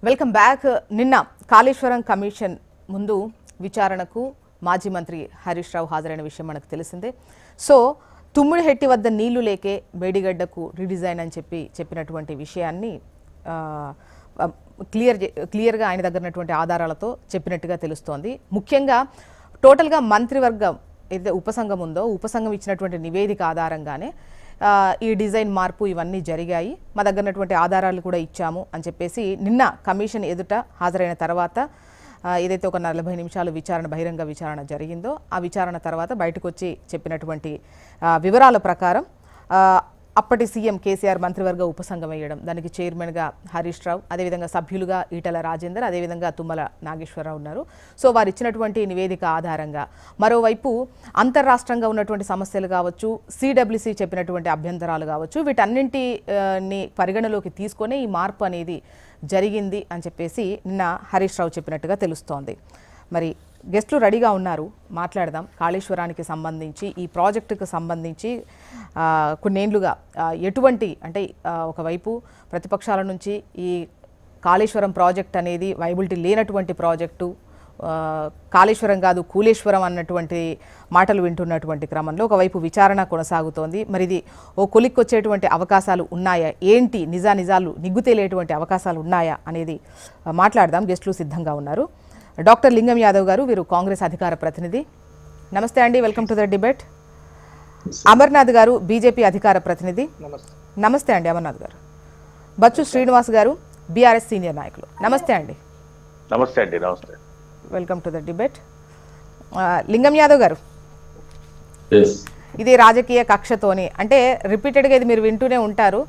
Welcome back. నిన్న Kaleshwaram commission ముందు విచారణకు మాజీ మంత్రి హరీష్ రావు హాజరైన విషయం మనకు తెలిసిందే. సో తుమ్మిడిహెట్టి వద్ద నీళ్లు లేకే మేడిగడ్డకు రీడిజైన్ అని చెప్పినటువంటి విషయాన్ని క్లియర్గా ఆయన దగ్గర ఉన్నటువంటి ఆధారాలతో చెప్పినట్టుగా తెలుస్తోంది. ముఖ్యంగా టోటల్గా మంత్రివర్గం ఏదైతే ఉపసంఘం ఉందో ఉపసంఘం ఇచ్చినటువంటి నివేదిక ఆధారంగానే ఈ డిజైన్ మార్పు ఇవన్నీ జరిగాయి, మా దగ్గర ఉన్నటువంటి ఆధారాలు కూడా ఇచ్చాము అని చెప్పేసి నిన్న కమిషన్ ఎదుట హాజరైన తర్వాత ఏదైతే ఒక 40 నిమిషాలు బహిరంగ విచారణ జరిగిందో ఆ విచారణ తర్వాత బయటకు వచ్చి చెప్పినటువంటి వివరాల ప్రకారం అప్పటి సీఎం కేసీఆర్ మంత్రివర్గ ఉపసంఘం వేయడం, దానికి చైర్మన్గా హరీష్ రావు, అదేవిధంగా సభ్యులుగా ఈటల రాజేందర్, అదేవిధంగా తుమ్మల నాగేశ్వరరావు ఉన్నారు. సో వారు ఇచ్చినటువంటి నివేదిక ఆధారంగా మరోవైపు అంతర్రాష్ట్రంగా ఉన్నటువంటి సమస్యలు కావచ్చు, సిడబ్ల్యూసీ చెప్పినటువంటి అభ్యంతరాలు కావచ్చు, వీటన్నింటిని పరిగణలోకి తీసుకొని ఈ మార్పు అనేది జరిగింది అని చెప్పేసి నిన్న హరీష్ రావు చెప్పినట్టుగా తెలుస్తోంది. మరి గెస్టులు రెడీగా ఉన్నారు, మాట్లాడదాం. కాళేశ్వరానికి సంబంధించి ఈ ప్రాజెక్టుకు సంబంధించి కొన్నేళ్లుగా ఎటువంటి అంటే ఒకవైపు ప్రతిపక్షాల నుంచి ఈ కాళేశ్వరం ప్రాజెక్ట్ అనేది వైబిలిటీ లేనటువంటి ప్రాజెక్టు, కాళేశ్వరం కాదు కూలేశ్వరం అన్నటువంటి మాటలు వింటున్నటువంటి క్రమంలో ఒకవైపు విచారణ కొనసాగుతోంది. మరి ఇది ఓ కొలిక్కి వచ్చేటువంటి అవకాశాలు ఉన్నాయా, ఏంటి నిజాలు నిగ్గు తేలేటువంటి అవకాశాలు ఉన్నాయా అనేది మాట్లాడదాం. గెస్టులు సిద్ధంగా ఉన్నారు. డాక్టర్ లింగం యాదవ్ గారు, వీరు కాంగ్రెస్ అధికార ప్రతినిధి. నమస్తే అండి, welcome to the debate. Amarnath గారు, బీజేపీ అధికార ప్రతినిధి. నమస్తే అండి అమర్నాథ్ గారు. బచ్చు శ్రీనివాస్ గారు, బీఆర్ఎస్ సీనియర్ నాయకులు. నమస్తే అండి. నమస్తే అండి. నమస్తే, వెల్కమ్ టు ద డిబేట్. లింగం యాదవ్ గారు, ఇది రాజకీయ కక్షతోని అంటే రిపీటెడ్గా ఇది మీరు వింటూనే ఉంటారు,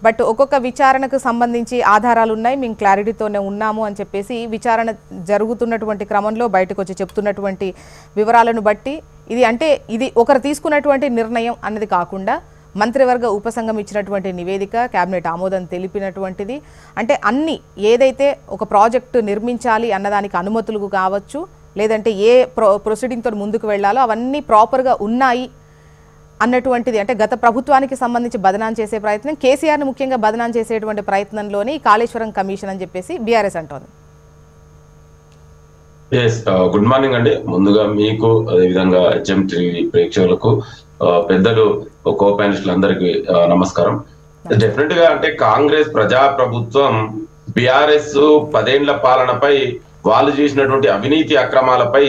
బట్ ఒక్కొక్క విచారణకు సంబంధించి ఆధారాలు ఉన్నాయి, మేము క్లారిటీతోనే ఉన్నాము అని చెప్పేసి విచారణ జరుగుతున్నటువంటి క్రమంలో బయటకు వచ్చి చెప్తున్నటువంటి వివరాలను బట్టి ఇది ఒకరు తీసుకున్నటువంటి నిర్ణయం అన్నది కాకుండా మంత్రివర్గ ఉపసంఘం ఇచ్చినటువంటి నివేదిక, కేబినెట్ ఆమోదం తెలిపినటువంటిది, అంటే అన్ని ఏదైతే ఒక ప్రాజెక్టు నిర్మించాలి అన్నదానికి అనుమతులు కావచ్చు, లేదంటే ఏ ప్రొసీడింగ్తో ముందుకు వెళ్ళాలో అవన్నీ ప్రాపర్గా ఉన్నాయి అన్నటువంటిది, అంటే గత ప్రభుత్వానికి సంబంధించి బదనాం చేసే ప్రయత్నం, కేసీఆర్ని ముఖ్యంగా బదనాం చేసేటువంటి ప్రయత్నంలోనే కాళేశ్వరం కమిషన్ అని చెప్పేసి బీఆర్ఎస్ అంటోంది. గుడ్ మార్నింగ్ అండి. ముందుగా మీకు, అదేవిధంగా హెచ్ఎం టీవీ ప్రేక్షకులకు, పెద్దలు, కో ప్యానలిస్టులందరికీ నమస్కారం. డెఫినెట్ గా అంటే కాంగ్రెస్ ప్రజాప్రభుత్వం బీఆర్ఎస్ 10 ఏళ్ల పాలనపై వాళ్ళు చేసినటువంటి అవినీతి అక్రమాలపై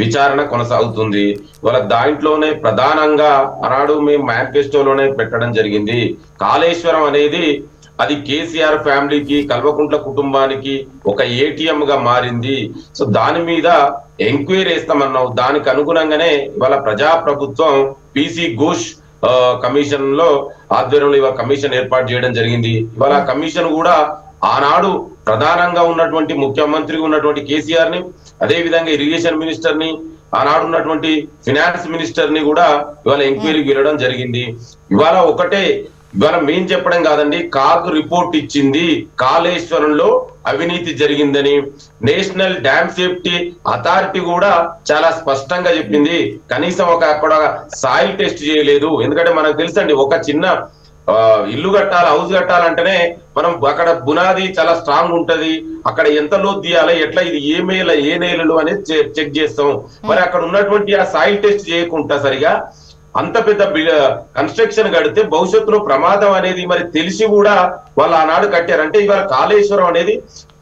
విచారణ కొనసాగుతుంది. వాళ్ళ దాంట్లోనే ప్రధానంగా ఆనాడు మేము మేనిఫెస్టోలోనే పెట్టడం జరిగింది, కాళేశ్వరం అనేది అది కేసీఆర్ ఫ్యామిలీకి, కల్వకుంట్ల కుటుంబానికి ఒక ఏటీఎం గా మారింది. సో దాని మీద ఎంక్వైరీ వేస్తామన్నావు. దానికి అనుగుణంగానే ఇవాళ ప్రజాప్రభుత్వం పిసి ఘోష్ కమిషన్ లో ఆధ్వర్యంలో ఇవాళ కమిషన్ ఏర్పాటు చేయడం జరిగింది. ఇవాళ కమిషన్ కూడా ఆనాడు ప్రధానంగా ఉన్నటువంటి ముఖ్యమంత్రిగా ఉన్నటువంటి కేసీఆర్ ని, అదే విధంగా ఇరిగేషన్ మినిస్టర్ ని, ఆనాడు ఉన్నటువంటి ఫినాన్స్ మినిస్టర్ ని కూడా ఇవాళ ఎంక్వైరీకి వెళ్ళడం జరిగింది. ఇవాళ మేం చెప్పడం కాదండి, కాగ్ రిపోర్ట్ ఇచ్చింది కాళేశ్వరంలో అవినీతి జరిగిందని. నేషనల్ డ్యామ్ సేఫ్టీ అథారిటీ కూడా చాలా స్పష్టంగా చెప్పింది. కనీసం అక్కడ సాయిల్ టెస్ట్ చేయలేదు. ఎందుకంటే మనకు తెలుసండి, ఒక చిన్న ఇల్లు కట్టాలి, హౌస్ కట్టాలంటేనే మనం అక్కడ బునాది చాలా స్ట్రాంగ్ ఉంటది, అక్కడ ఎంత లోతు తీయాలి, ఎట్లా ఇది ఏ నేలలు అనేది చెక్ చేస్తాం. మరి అక్కడ ఉన్నటువంటి ఆ సాయిల్ టెస్ట్ చేయకుండా సరిగా అంత పెద్ద కన్స్ట్రక్షన్ కడితే భవిష్యత్తులో ప్రమాదం అనేది మరి తెలిసి కూడా వాళ్ళు ఆనాడు కట్టారంటే ఇవాళ కాళేశ్వరం అనేది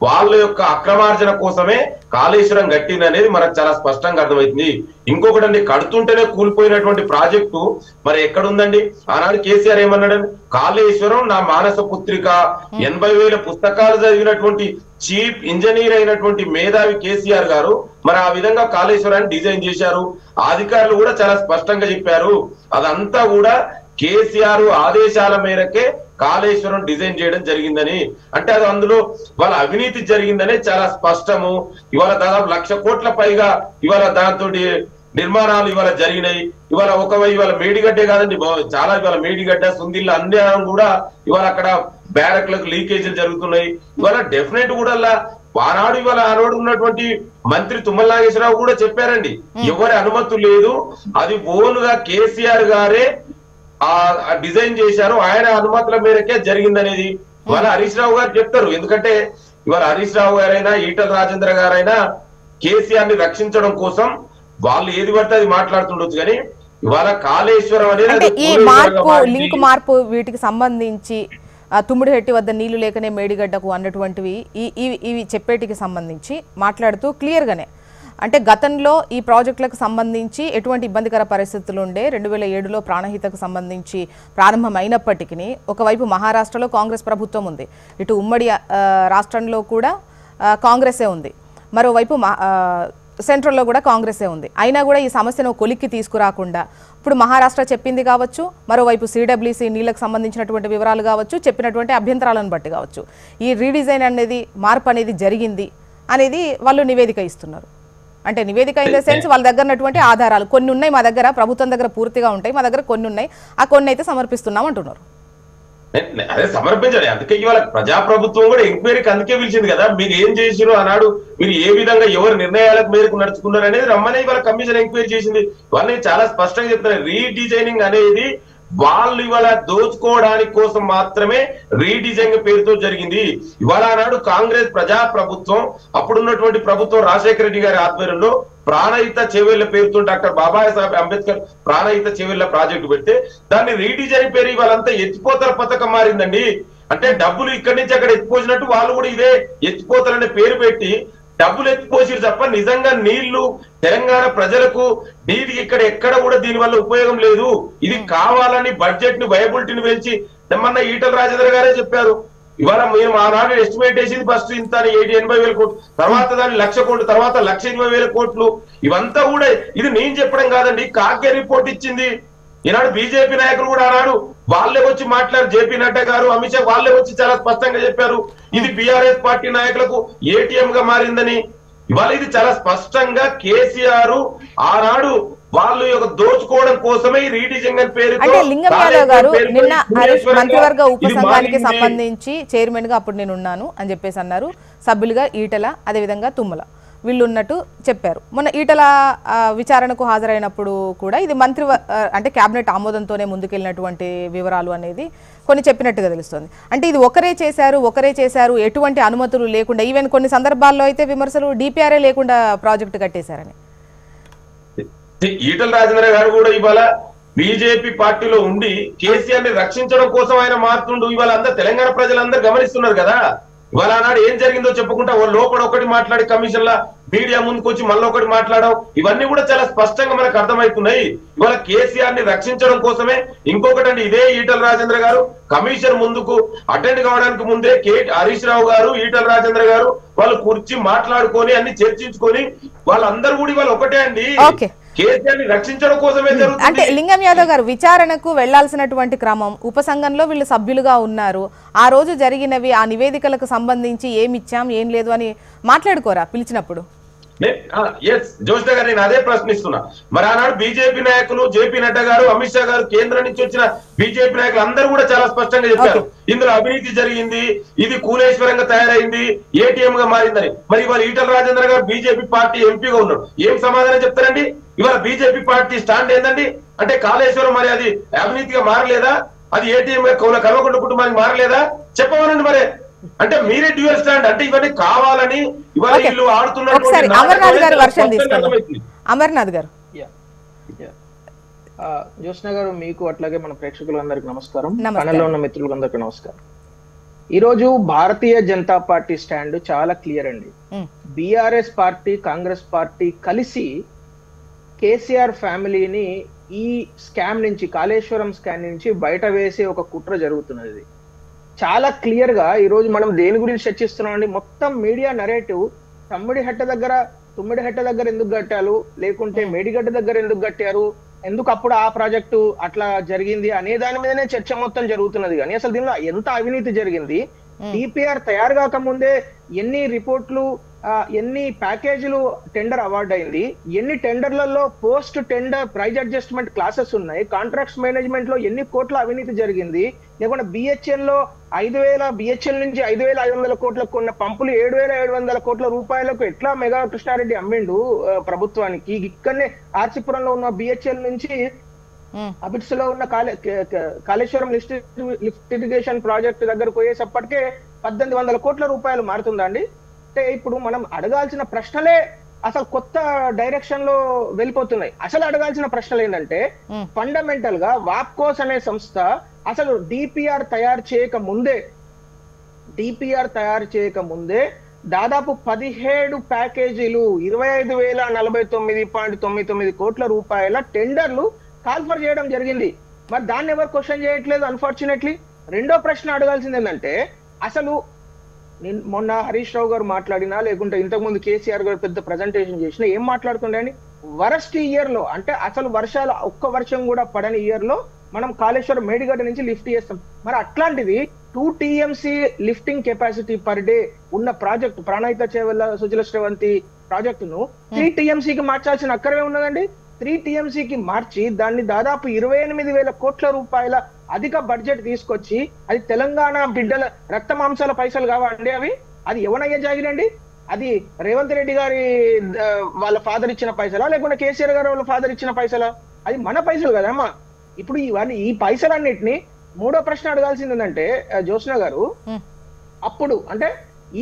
వాళ్ళ యొక్క అక్రమార్జన కోసమే కాళేశ్వరం కట్టింది అనేది మనకు చాలా స్పష్టంగా అర్థమవుతుంది. ఇంకొకటి అండి, కడుతుంటేనే కూలిపోయినటువంటి ప్రాజెక్టు మరి ఎక్కడుందండి? ఆనాడు కేసీఆర్ ఏమన్నాడని, కాళేశ్వరం నా మానస పుత్రిక, 80,000 పుస్తకాలు చదివినటువంటి చీఫ్ ఇంజనీర్ అయినటువంటి మేధావి కేసీఆర్ గారు మరి ఆ విధంగా కాళేశ్వరాన్ని డిజైన్ చేశారు. అధికారులు కూడా చాలా స్పష్టంగా చెప్పారు. అదంతా కూడా కేసీఆర్ ఆదేశాల మేరకే కాళేశ్వరం డిజైన్ చేయడం జరిగిందని. అంటే అది అందులో వాళ్ళ అవినీతి జరిగిందనే చాలా స్పష్టము. ఇవాళ దాదాపు 1,00,000 కోట్ల పైగా ఇవాళ దాంతో నిర్మాణాలు ఇవాళ జరిగినాయి. ఇవాళ మేడిగడ్డే కాదండి, చాలా ఇవాళ మేడిగడ్డ, సుందిల్ల అన్ని కూడా ఇవాళ అక్కడ బ్యారక్లకు లీకేజీలు జరుగుతున్నాయి. ఇవాళ డెఫినెట్ కూడా ఆనాడు ఉన్నటువంటి మంత్రి తుమ్మల నాగేశ్వరరావు కూడా చెప్పారండి, ఎవరి అనుమతి లేదు, అది ఓన్ గా కేసీఆర్ గారే డిజైన్ చేశారు, ఆయన అనుమతుల మేరకే జరిగిందనేది. వాళ్ళ హరీష్ రావు గారు చెప్తారు. ఎందుకంటే ఇవాళ హరీష్ రావు గారైనా ఈటల రాజేంద్ర గారైనా కేసీఆర్ ని రక్షించడం కోసం వాళ్ళు ఏది పడితే అది మాట్లాడుతుండొచ్చు కానీ ఇవాళ కాళేశ్వరం అంటే అనేది ఈ మార్పు లింక్ మార్పు వీటికి సంబంధించి తుమ్మిడిహెట్టి వద్ద నీళ్లు లేకనే మేడిగడ్డకు అన్నటువంటివి ఇవి చెప్పేటికి సంబంధించి మాట్లాడుతూ క్లియర్గానే అంటే గతంలో ఈ ప్రాజెక్టులకు సంబంధించి ఎటువంటి ఇబ్బందికర పరిస్థితులు ఉండే 2007లో ప్రాణహితకు సంబంధించి ప్రారంభమైనప్పటికీ ఒకవైపు మహారాష్ట్రలో కాంగ్రెస్ ప్రభుత్వం ఉంది, ఇటు ఉమ్మడి రాష్ట్రంలో కూడా కాంగ్రెసే ఉంది, మరోవైపు సెంట్రల్లో కూడా కాంగ్రెసే ఉంది. అయినా కూడా ఈ సమస్యను కొలిక్కి తీసుకురాకుండా ఇప్పుడు మహారాష్ట్ర చెప్పింది కావచ్చు, మరోవైపు సిడబ్ల్యూసీ నీళ్లకు సంబంధించినటువంటి వివరాలు కావచ్చు, చెప్పినటువంటి అభ్యంతరాలను బట్టి కావచ్చు, ఈ రీడిజైన్ అనేది మార్పు అనేది జరిగింది అనేది వాళ్ళు నివేదిక ఇస్తున్నారు. అంటే నివేదిక ఇన్ ద సెన్స్ వాళ్ళ దగ్గర ఉన్నటువంటి ఆధారాలు కొన్ని ఉన్నాయి, మా దగ్గర ప్రభుత్వం దగ్గర పూర్తిగా ఉంటాయి, మా దగ్గర కొన్ని ఉన్నాయి, ఆ కొన్ని అయితే సమర్పిస్తున్నాం అంటున్నారు. అదే సమర్పించాలి. అందుకే ఇవాళ ప్రజాప్రభుత్వం కూడా ఎంక్వైరీకి అందుకే పిలిచింది కదా. మీరు ఏం చేసిరు అన్నాడు, మీరు ఏ విధంగా ఎవరు నిర్ణయాలకు మేరకు నడుచుకున్నారు అనేది రమ్మని ఇవాళ కమిషన్ ఎంక్వైరీ చేసింది. ఇవన్నీ చాలా స్పష్టంగా చెప్తున్నారు. రీడిజైనింగ్ అనేది వాళ్ళు ఇవాళ దోచుకోవడానికి కోసం మాత్రమే రీడిజైన్ పేరుతో జరిగింది. ఇవాళ నాడు కాంగ్రెస్ ప్రజాప్రభుత్వం అప్పుడున్నటువంటి ప్రభుత్వం రాజశేఖర రెడ్డి గారి ఆధ్వర్యంలో ప్రాణహిత చెవెళ్ల పేరుతో డాక్టర్ బాబాసాహెబ్ అంబేద్కర్ ప్రాణహిత చెవెళ్ల ప్రాజెక్టు పెడితే దాన్ని రీడిజైన్ పేరు ఇవాళంతా ఎత్తిపోతల పథకం మారిందండి. అంటే డబ్బులు ఇక్కడి నుంచి అక్కడ ఎత్తిపోసినట్టు వాళ్ళు కూడా ఇదే ఎత్తిపోతలనే పేరు పెట్టి డబ్బులు ఎత్తిపోసిరు తప్ప నిజంగా నీళ్లు తెలంగాణ ప్రజలకు నీటికి ఇక్కడ ఎక్కడ కూడా దీని వల్ల ఉపయోగం లేదు. ఇది కావాలని బడ్జెట్ ని వయబిలిటీని పెంచి మొన్న ఈటల రాజేంద్ర గారే చెప్పారు. ఇవాళ మేము ఆనాడు ఎస్టిమేట్ వేసింది ఫస్ట్ ఇంత 80,000 కోట్లు, తర్వాత దాన్ని 1,00,000 కోట్లు, తర్వాత 1,20,000 కోట్లు. ఇవంతా కూడా ఇది నేను చెప్పడం కాదండి, కాగ్గే రిపోర్ట్ ఇచ్చింది. ఈనాడు బీజేపీ నాయకులు కూడా ఆనాడు వాళ్ళే వచ్చి మాట్లాడారు. జేపీ నడ్డా గారు, అమిత్ షా వాళ్ళే వచ్చి చాలా స్పష్టంగా చెప్పారు ఇది బీఆర్ఎస్ పార్టీ నాయకులకు ఏటీఎం గా మారిందని. ఇవాళ ఇది చాలా స్పష్టంగా కేసీఆర్ ఆనాడు వాళ్ళు దోచుకోవడం కోసమే రీడిజైన్ అని పేరు. అంటే లింగం యాదవ్ గారు నిన్న హరీష్ మంత్రివర్గ ఉపసంఘానికి సంబంధించి చైర్మన్ గా అప్పుడు నేను ఉన్నాను అని చెప్పేసి అన్నారు. సభ్యులుగా ఈటల అదేవిధంగా తుమ్మల వీళ్ళు ఉన్నట్టు చెప్పారు. మొన్న ఈటల విచారణకు హాజరైనప్పుడు కూడా ఇది మంత్రి అంటే కేబినెట్ ఆమోదంతోనే ముందుకెళ్ళినటువంటి వివరాలు అనేది కొన్ని చెప్పినట్టుగా తెలుస్తుంది. అంటే ఇది ఒకరే చేశారు ఎటువంటి అనుమతులు లేకుండా, ఈవెన్ కొన్ని సందర్భాల్లో అయితే విమర్శలు డిపిఆర్ఏ లేకుండా ప్రాజెక్టు కట్టేశారని. ఈటల రాజేంద్ర గారు కూడా ఇవాళ బీజేపీ పార్టీలో ఉండి కేసీఆర్ ని రక్షించడం కోసం ఆయన మారుతుండు. ఇవాళ అందరు తెలంగాణ ప్రజలందరూ గమనిస్తున్నారు కదా. ఇవాళ నాడు ఏం జరిగిందో చెప్పుకుంటా లోపల ఒకటి మాట్లాడి కమిషన్ లా మీడియా ముందుకు వచ్చి మళ్ళీ ఒకటి మాట్లాడడం, ఇవన్నీ కూడా చాలా స్పష్టంగా మనకు అర్థమవుతున్నాయి. ఇవాళ కేసీఆర్ ని రక్షించడం కోసమే. ఇంకొకటి అండి, ఇదే ఈటల రాజేంద్ర గారు కమిషన్ ముందుకు అటెండ్ కావడానికి ముందే హరీష్ రావు గారు, ఈటల రాజేంద్ర గారు వాళ్ళు కూర్చి మాట్లాడుకొని అన్ని చర్చించుకొని వాళ్ళందరూ కూడా ఇవాళ ఒకటే అండి, కేసీఆర్ ని రక్షించడం కోసమే జరుగుతుంది. అంటే లింగం యాదవ్ గారు విచారణకు వెళ్లాల్సినటువంటి క్రమం ఉపసంఘంలో వీళ్ళు సభ్యులుగా ఉన్నారు. ఆ రోజు జరిగినవి ఆ నివేదికలకు సంబంధించి ఏమి ఇచ్చాం ఏం లేదు అని మాట్లాడుకోరా పిలిచినప్పుడు? జోష్ణ గారు నేను అదే ప్రశ్నిస్తున్నా. మరి ఆనాడు బీజేపీ నాయకులు జేపీ నడ్డా గారు, అమిత్ షా గారు, కేంద్రం నుంచి వచ్చిన బీజేపీ నాయకులు అందరూ కూడా చాలా స్పష్టంగా చెప్పారు ఇందులో అవినీతి జరిగింది, ఇది కూలేశ్వరంగా తయారైంది, ఏటీఎం గా మారిందని. మరి ఇవాళ ఈటల రాజేంద్ర గారు బీజేపీ పార్టీ ఎంపీగా ఉన్నాడు, ఏం సమాధానం చెప్తారండి? ఇవాళ బీజేపీ పార్టీ స్టాండ్ ఏందండి అంటే కాళేశ్వరం మరి అది అవినీతిగా మారలేదా, అది ఏటీఎం గా కల్వకుంట్ల కుటుంబానికి మారలేదా చెప్పమనండి. మరి అంటే మీరే డ్యూయల్ స్టాండ్ అంటే ఇవన్నీ కావాలని ఇవాళ వీళ్ళు ఆడుతున్నారు. అమర్నాథ్ గారు, జ్యోత్స్న గారు, మీకు అట్లాగే మన ప్రేక్షకులందరికీ నమస్కారం, పనిలో ఉన్న మిత్రులందరికీ నమస్కారం. ఈ రోజు భారతీయ జనతా పార్టీ స్టాండ్ చాలా క్లియర్ అండి. బీఆర్ఎస్ పార్టీ, కాంగ్రెస్ పార్టీ కలిసి కేసీఆర్ ఫ్యామిలీని ఈ స్కామ్ నుంచి, కాళేశ్వరం స్కామ్ నుంచి బయట వేసే ఒక కుట్ర జరుగుతున్నది. చాలా క్లియర్ గా ఈ రోజు మనం దేని గురించి చర్చిస్తున్నాం అండి, మొత్తం మీడియా నరేటివ్ తుమ్మిడిహెట్ట దగ్గర ఎందుకు కట్టారు, లేకుంటే మేడిగడ్డ దగ్గర ఎందుకు కట్టారు, ఎందుకు అప్పుడు ఆ ప్రాజెక్టు అట్లా జరిగింది అనే దాని మీదనే చర్చ మొత్తం జరుగుతున్నది. కానీ అసలు దీనిలో ఎంత అవినీతి జరిగింది, డిపిఆర్ తయారు కాకముందే ఎన్ని రిపోర్ట్లు, ఎన్ని ప్యాకేజీలు టెండర్ అవార్డు అయింది, ఎన్ని టెండర్లలో post tender price adjustment clauses ఉన్నాయి, కాంట్రాక్ట్స్ మేనేజ్మెంట్ లో ఎన్ని కోట్ల అవినీతి జరిగింది, లేకుండా బిహెచ్ఎల్ లో 5,000 బిహెచ్ఎల్ నుంచి 5,500 కోట్లకు కొన్న పంపులు 7,700 కోట్ల రూపాయలకు ఎట్లా మెగా కృష్ణారెడ్డి అమ్మిండు ప్రభుత్వానికి. ఇక్కడనే ఆర్సిపురంలో ఉన్న బిహెచ్ఎల్ నుంచి అబిట్స్ లో ఉన్న కాళేశ్వరం లిఫ్ట్ ఇరిగేషన్ ప్రాజెక్ట్ దగ్గర పోయేసప్పటికే 1800 కోట్ల రూపాయలు మారుతుందా అండి? అంటే ఇప్పుడు మనం అడగాల్సిన ప్రశ్నలే అసలు కొత్త డైరెక్షన్ లో వెళ్ళిపోతున్నాయి. అసలు అడగాల్సిన ప్రశ్నలు ఏంటంటే ఫండమెంటల్ గా వాప్కోస్ అనే సంస్థ అసలు డిపిఆర్ తయారు చేయక ముందే దాదాపు 17 ప్యాకేజీలు 25,049.99 కోట్ల రూపాయల టెండర్లు కాల్ఫర్ చేయడం జరిగింది. మరి దాన్ని ఎవరు క్వశ్చన్ చేయట్లేదు అన్ఫార్చునేట్లీ. రెండో ప్రశ్న అడగాల్సింది ఏంటంటే అసలు మొన్న హరీష్ రావు గారు మాట్లాడినా లేకుంటే ఇంతకుముందు కేసీఆర్ గారు పెద్ద ప్రజెంటేషన్ చేసినా ఏం మాట్లాడుతుండని వరస్ట్ ఇయర్ లో అంటే అసలు వర్షాలు ఒక్క వర్షం కూడా పడని ఇయర్ లో మనం కాళేశ్వరం మేడిగడ్డ నుంచి లిఫ్ట్ చేస్తాం. మరి అట్లాంటిది 2 TMC lifting capacity per day ఉన్న ప్రాజెక్ట్ ప్రాణహిత చేవెళ్ళ సుజల శ్రవంతి ప్రాజెక్టును 3 TMCకి మార్చాల్సిన అక్కడే ఉన్నదండి. 3 TMCకి మార్చి దాన్ని దాదాపు 28,000 కోట్ల రూపాయల అధిక బడ్జెట్ తీసుకొచ్చి అది తెలంగాణ బిడ్డల రక్త మాంసాల పైసలు కావండి అవి. అది ఎవనయ్యే జాగిరండి? అది రేవంత్ రెడ్డి గారి వాళ్ళ ఫాదర్ ఇచ్చిన పైసలా లేకుంటే కేసీఆర్ గారు వాళ్ళ ఫాదర్ ఇచ్చిన పైసలా? అది మన పైసలు కదమ్మా. ఇప్పుడు ఇవన్నీ ఈ పైసలన్నిటిని మూడో ప్రశ్న అడగాల్సింది ఏంటంటే జ్యోత్స్న గారు, అప్పుడు అంటే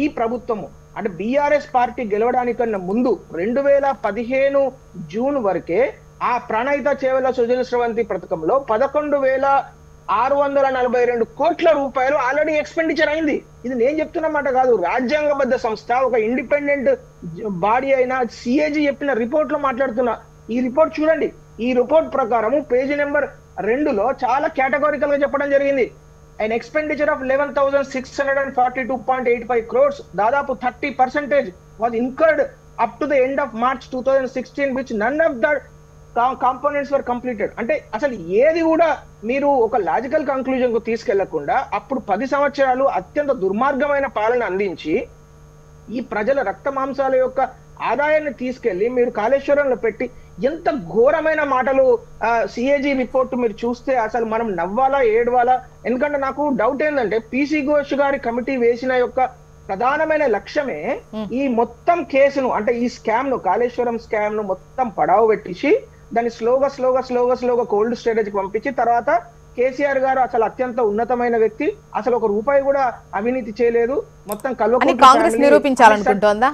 ఈ ప్రభుత్వము అంటే బీఆర్ఎస్ పార్టీ గెలవడానికన్నా ముందు 2015 జూన్ వరకే ఆ ప్రణహిత చేవెళ్ళ సుజల శ్రవంతి పథకంలో 11,642 కోట్ల రూపాయలు ఆల్రెడీ ఎక్స్పెండిచర్ అయింది. ఇది నేను చెప్తున్నమాట కాదు, రాజ్యాంగబద్ధ సంస్థ ఒక ఇండిపెండెంట్ బాడీ అయిన సిఏజీ చెప్పిన రిపోర్ట్ లో మాట్లాడుతున్నా. ఈ రిపోర్ట్ చూడండి. ఈ రిపోర్ట్ ప్రకారం పేజీ నెంబర్ 2లో చాలా కేటగారికల్ గా చెప్పడం జరిగింది. an expenditure of 11,642.85 crores, దాదాపు 30% was incurred up to the end of March 2016, which none of the components were completed. అంటే అసలు ఏది కూడా మీరు ఒక లాజికల్ కంక్లూజన్ కు తీసుకెళ్లకుండా అప్పుడు 10 సంవత్సరాలు అత్యంత దుర్మార్గమైన పాలన అందించి ఈ ప్రజల రక్త మాంసాల యొక్క ఆదాయాన్ని తీసుకెళ్లి మీరు కాళేశ్వరంలో పెట్టి ఎంత ఘోరమైన మాటలు సిఏజీ రిపోర్ట్ మీరు చూస్తే అసలు మనం నవ్వాలా ఏడవాలా? ఎందుకంటే నాకు డౌట్ ఏంటంటే పీసీ ఘోష్ గారి కమిటీ వేసిన యొక్క ప్రధానమైన లక్ష్యమే ఈ మొత్తం కేసును అంటే ఈ స్కామ్ ను కాళేశ్వరం స్కామ్ ను మొత్తం పడావు పెట్టించి దాన్ని స్లోగా కోల్డ్ స్టోరేజ్ కి పంపించి తర్వాత కేసీఆర్ గారు అసలు అత్యంత ఉన్నతమైన వ్యక్తి, అసలు ఒక రూపాయి కూడా అవినీతి చేయలేదు, మొత్తం కాంగ్రెస్ నిరూపించాలనుకుంటోందా?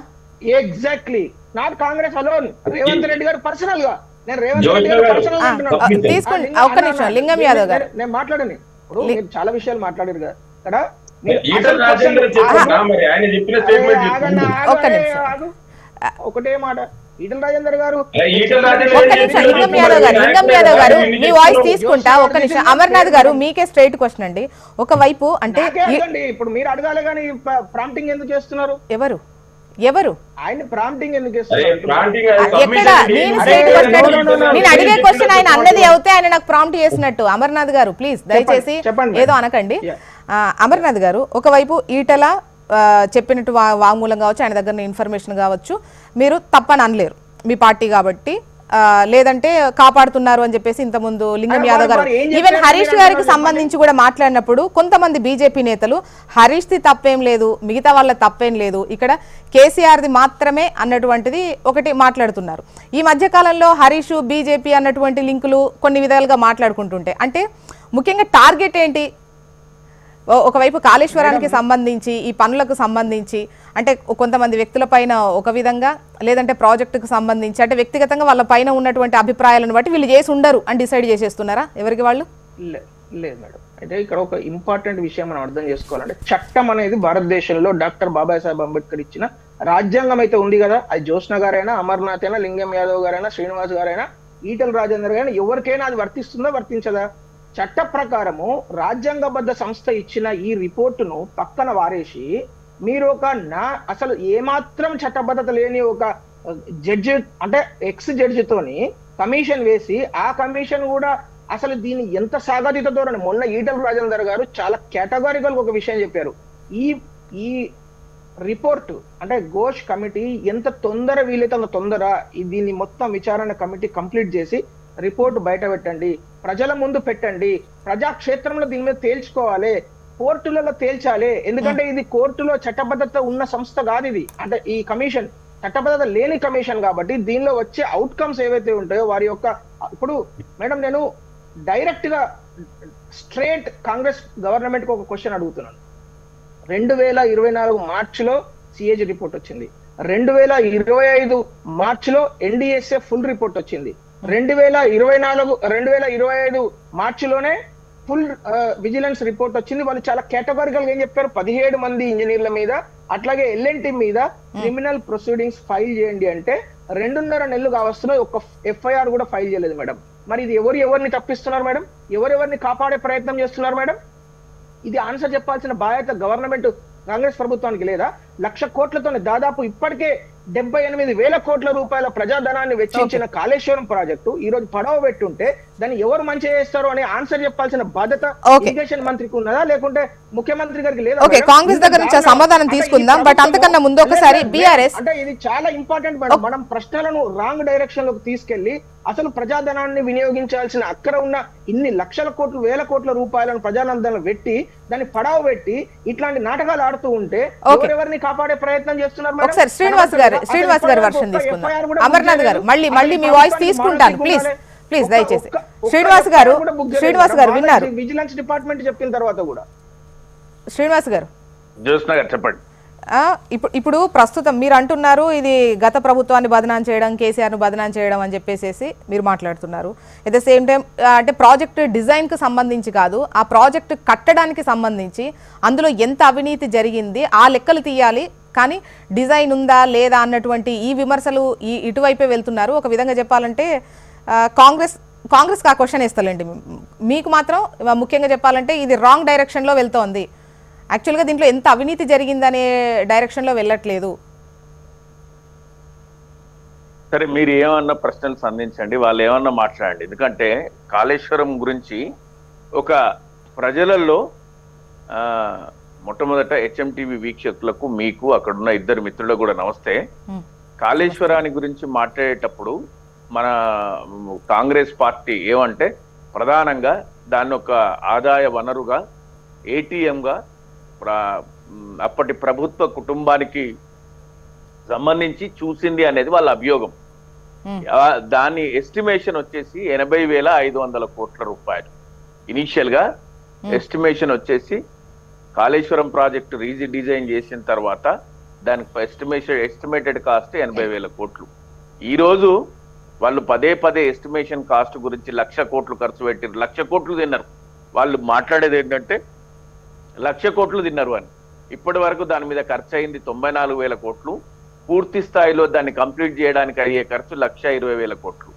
Exactly not Congress alone, Revanth Reddy గారు పర్సనల్ గా. నేను రేవంత్ రెడ్డి గారు పర్సనల్ నేను మాట్లాడని ఇప్పుడు మీరు చాలా విషయాలు మాట్లాడారు కదా ఇక్కడ. ఒకటే మాట, ఈటల రాజేందర్ గారు లింగం యాదవ్ గారు మీ వాయిస్ తీసుకుంటా. ఒక్క నిమిషం. అమర్నాథ్ గారు మీకే స్ట్రైట్ క్వశ్చన్ అండి. ఒకవైపు అంటే ఇప్పుడు మీరు అడగాలి కానీ ప్రాంప్టింగ్ ఎందుకు చేస్తున్నారు? ఎవరు ఆయన ప్రాంప్టింగ్ ఎందుకు చేస్తున్నారు? ఎక్కడ నేను అడిగే క్వశ్చన్ ఆయన అన్నది అవుతే ఆయన నాకు ప్రాంప్ట్ చేసినట్టు. అమర్నాథ్ గారు ప్లీజ్ దయచేసి ఏదో అనకండి. అమర్నాథ్ గారు, ఒకవైపు ఈటల చెప్పినట్టు వాంగ్మూలం కావచ్చు, ఆయన దగ్గర ఇన్ఫర్మేషన్ కావచ్చు, మీరు తప్పని అనలేరు మీ పార్టీ కాబట్టి, లేదంటే కాపాడుతున్నారు అని చెప్పేసి ఇంతకుముందు లింగం యాదవ్ గారు ఈవెన్ హరీష్ గారికి సంబంధించి కూడా మాట్లాడినప్పుడు కొంతమంది బీజేపీ నేతలు హరీష్ ది తప్పేం లేదు, మిగతా వాళ్ళ తప్పేం లేదు, ఇక్కడ కేసీఆర్ది మాత్రమే అన్నటువంటిది ఒకటి మాట్లాడుతున్నారు. ఈ మధ్య కాలంలో హరీష్ బీజేపీ అన్నటువంటి లింకులు కొన్ని విధాలుగా మాట్లాడుకుంటుంటే అంటే ముఖ్యంగా టార్గెట్ ఏంటి? ఒకవైపు కాళేశ్వరానికి సంబంధించి ఈ పనులకు సంబంధించి అంటే కొంతమంది వ్యక్తుల పైన ఒక విధంగా, లేదంటే ప్రాజెక్టుకు సంబంధించి అంటే వ్యక్తిగతంగా వాళ్ళ పైన ఉన్నటువంటి అభిప్రాయాలను బట్టి వీళ్ళు చేసి ఉండరు అని డిసైడ్ చేసేస్తున్నారా ఎవరికి వాళ్ళు? లేదు మేడం. అయితే ఇక్కడ ఒక ఇంపార్టెంట్ విషయం మనం అర్థం చేసుకోవాలంటే చట్టం అనేది భారతదేశంలో డాక్టర్ బాబాసాహెబ్ అంబేద్కర్ ఇచ్చిన రాజ్యాంగం అయితే ఉంది కదా. అది జ్యోత్స్న గారైనా, అమర్నాథ్ అయినా, లింగం యాదవ్ గారైనా, శ్రీనివాస్ గారైనా, ఈటల రాజేందర్ గారైనా ఎవరికైనా అది వర్తిస్తుందా వర్తించదా? చట్ట ప్రకారము రాజ్యాంగబద్ధ సంస్థ ఇచ్చిన ఈ రిపోర్టును పక్కన వారేసి మీరు ఒక అసలు ఏమాత్రం చట్టబద్ధత లేని ఒక జడ్జి అంటే ఎక్స్ జడ్జితోని కమిషన్ వేసి ఆ కమిషన్ కూడా అసలు దీన్ని ఎంత సాగతిత ధోరణి. మొన్న ఈటల రాజేందర్ గారు చాలా కేటగారికల్ ఒక విషయం చెప్పారు. ఈ రిపోర్ట్ అంటే ఘోష్ కమిటీ ఎంత తొందర వీలైతే అంత తొందర దీన్ని మొత్తం విచారణ కమిటీ కంప్లీట్ చేసి రిపోర్ట్ బయట పెట్టండి, ప్రజల ముందు పెట్టండి, ప్రజాక్షేత్రంలో దీని మీద తేల్చుకోవాలి, కోర్టులలో తేల్చాలి. ఎందుకంటే ఇది కోర్టులో చట్టబద్ధత ఉన్న సంస్థ కాదు ఇది. అంటే ఈ కమిషన్ చట్టబద్ధత లేని కమిషన్ కాబట్టి దీనిలో వచ్చే అవుట్కమ్స్ ఏవైతే ఉంటాయో వారి యొక్క ఇప్పుడు మేడం నేను డైరెక్ట్ గా స్ట్రేట్ కాంగ్రెస్ గవర్నమెంట్ కి ఒక క్వశ్చన్ అడుగుతున్నాను. 2024 మార్చిలో సిఏజీ రిపోర్ట్ వచ్చింది. 2025 మార్చిలో ఎన్డీఎస్ఏ ఫుల్ రిపోర్ట్ వచ్చింది. 2025 మార్చిలోనే ఫుల్ విజిలెన్స్ రిపోర్ట్ వచ్చింది. వాళ్ళు చాలా కేటగారికల్ గా ఏం చెప్పారు, 17 మంది ఇంజనీర్ల మీద అట్లాగే ఎల్ఎన్టీ మీద క్రిమినల్ ప్రొసీడింగ్స్ ఫైల్ చేయండి అంటే 2.5 నెలలు కావస్తున్నాయి, ఒక్క ఎఫ్ఐఆర్ కూడా ఫైల్ చేయలేదు మేడం. మరి ఇది ఎవరిని తప్పిస్తున్నారు మేడం? ఎవరెవరిని కాపాడే ప్రయత్నం చేస్తున్నారు మేడం? ఇది ఆన్సర్ చెప్పాల్సిన బాధ్యత గవర్నమెంట్ కాంగ్రెస్ ప్రభుత్వానికి లేదా? 1,00,000 కోట్లతోనే దాదాపు ఇప్పటికే 78,000 కోట్ల రూపాయల ప్రజాధనాన్ని వెచ్చించిన కాళేశ్వరం ప్రాజెక్టు ఈ రోజు పడవ పెట్టుంటే దాన్ని ఎవరు మంచి చేస్తారు అనే ఆన్సర్ చెప్పాల్సిన బాధ్యత ఇరిగేషన్ మంత్రికి ఉన్నదా లేకుంటే ముఖ్యమంత్రి గారికి లేదా? ఓకే, కాంగ్రెస్ దగ్గర నుంచి సమాధానం తీసుకుందాం. బట్ అంతకన్నా ముందు ఒకసారి బీఆర్ఎస్ అంటే ఇది చాలా ఇంపార్టెంట్ మేడం. మనం ప్రశ్నలను రాంగ్ డైరెక్షన్ లోకి తీసుకెళ్లి అసలు ప్రజాధనాన్ని వినియోగించాల్సిన అక్కడ ఉన్న ఇన్ని లక్షల కోట్లు 1,000 కోట్ల రూపాయలను ప్రజానందనలు పెట్టి దాన్ని పడవ పెట్టి ఇట్లాంటి నాటకాలు ఆడుతూ ఉంటే ఎవరెవరిని కాపాడే ప్రయత్నం చేస్తున్నారు? ఒకసారి శ్రీనివాస్ గారు వర్షన్ తీసుకుందాం. అమర్నాథ్ గారు మళ్ళీ మీ వాయిస్ తీసుకుంటాను ప్లీజ్ దయచేసి. శ్రీనివాస్ గారు విన్నారు? విజిలెన్స్ డిపార్ట్మెంట్ చెప్పిన తర్వాత కూడా శ్రీనివాస్ గారు చెప్పండి. ఇప్పుడు ప్రస్తుతం మీరు అంటున్నారు ఇది గత ప్రభుత్వాన్ని బదనాం చేయడం, కేసీఆర్ను బదనాం చేయడం అని చెప్పేసి మీరు మాట్లాడుతున్నారు. ఎట్ ద సేమ్ టైం అంటే ప్రాజెక్ట్ డిజైన్కి సంబంధించి కాదు, ఆ ప్రాజెక్ట్ కట్టడానికి సంబంధించి అందులో ఎంత అవినీతి జరిగింది ఆ లెక్కలు తీయాలి, కానీ డిజైన్ ఉందా లేదా అన్నటువంటి ఈ విమర్శలు ఇటువైపే వెళ్తున్నారు. ఒక విధంగా చెప్పాలంటే కాంగ్రెస్ ఆ క్వశ్చన్ వేస్తలేండి, మీకు మాత్రం ముఖ్యంగా చెప్పాలంటే ఇది రాంగ్ డైరెక్షన్లో వెళ్తోంది, యాక్చువల్గా దీంట్లో ఎంత అవినీతి జరిగిందనే డైరెక్షన్లో వెళ్ళట్లేదు. సరే, మీరు ఏమన్నా ప్రశ్నలు సంధించండి, వాళ్ళు ఏమన్నా మాట్లాడండి. ఎందుకంటే కాళేశ్వరం గురించి ఒక ప్రజలలో మొట్టమొదట హెచ్ఎంటీవీ వీక్షకులకు, మీకు అక్కడున్న ఇద్దరు మిత్రులకు కూడా నమస్తే. కాళేశ్వరాన్ని గురించి మాట్లాడేటప్పుడు మన కాంగ్రెస్ పార్టీ ఏమంటే ప్రధానంగా దాన్ని ఒక ఆదాయ వనరుగా, ఏటీఎంగా అప్పటి ప్రభుత్వ కుటుంబానికి సంబంధించి చూసింది అనేది వాళ్ళ అభియోగం. దాని ఎస్టిమేషన్ వచ్చేసి 80,500 కోట్ల రూపాయలు. ఇనీషియల్ గా ఎస్టిమేషన్ వచ్చేసి కాళేశ్వరం ప్రాజెక్టు డిజైన్ చేసిన తర్వాత దానికి ఎస్టిమేటెడ్ కాస్ట్ 80,000 కోట్లు. ఈ రోజు వాళ్ళు పదే ఎస్టిమేషన్ కాస్ట్ గురించి 1,00,000 కోట్లు ఖర్చు పెట్టారు, 1,00,000 కోట్లు తిన్నారు. వాళ్ళు మాట్లాడేది ఏంటంటే 1,00,000 కోట్లు తిన్నారు అని. ఇప్పటి వరకు దాని మీద ఖర్చు అయింది 94,000 కోట్లు. పూర్తి స్థాయిలో దాన్ని కంప్లీట్ చేయడానికి అయ్యే ఖర్చు 1,20,000 కోట్లు.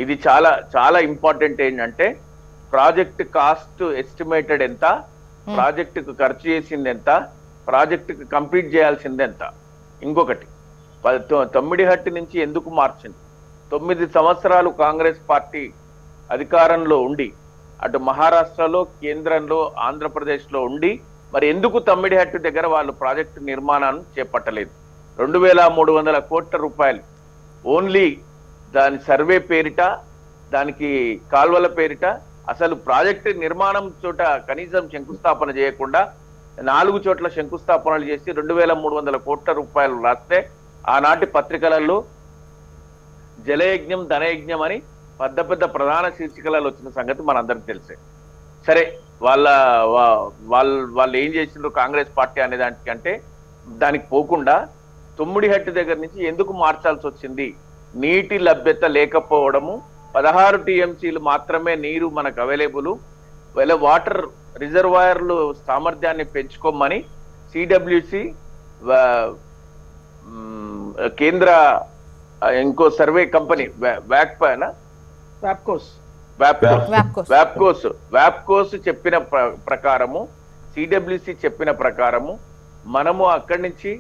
ఇది చాలా చాలా ఇంపార్టెంట్. ఏంటంటే ప్రాజెక్ట్ కాస్ట్ ఎస్టిమేటెడ్ ఎంత, ప్రాజెక్టుకు ఖర్చు చేసింది ఎంత, ప్రాజెక్టుకు కంప్లీట్ చేయాల్సింది ఎంత. ఇంకొకటి, తమ్మిడిహట్టి నుంచి ఎందుకు మార్చింది? 9 సంవత్సరాలు కాంగ్రెస్ పార్టీ అధికారంలో ఉండి అటు మహారాష్ట్రలో, కేంద్రంలో, ఆంధ్రప్రదేశ్లో ఉండి మరి ఎందుకు తమ్మిడిహట్టు దగ్గర వాళ్ళు ప్రాజెక్టు నిర్మాణాన్ని చేపట్టలేదు? 2,300 కోట్ల రూపాయలు ఓన్లీ దాని సర్వే పేరిట, దానికి కాల్వల పేరిట, అసలు ప్రాజెక్టు నిర్మాణం చోట కనీసం శంకుస్థాపన చేయకుండా 4 చోట్ల శంకుస్థాపనలు చేసి 2,300 కోట్ల రూపాయలు రాస్తే ఆనాటి పత్రికలలో జలయజ్ఞం ధనయజ్ఞం అని పెద్ద ప్రధాన శీర్షికలలో వచ్చిన సంగతి మనందరికి తెలిసే. సరే, వాళ్ళు ఏం చేసిండ్రు కాంగ్రెస్ పార్టీ అనే దానికంటే దానికి పోకుండా తమ్మిడిహట్టి దగ్గర నుంచి ఎందుకు మార్చాల్సి వచ్చింది? నీటి లభ్యత లేకపోవడము, 16 టీఎంసీలు మాత్రమే నీరు మనకు అవైలబుల్, వాటర్ రిజర్వాయర్లు సామర్థ్యాన్ని పెంచుకోమని సిడబ్ల్యూసి కేంద్ర ఇంకో సర్వే కంపెనీ వ్యాప్కోస్ చెప్పిన ప్రకారము, సిడబ్ల్యూసి చెప్పిన ప్రకారము మనము అక్కడి నుంచి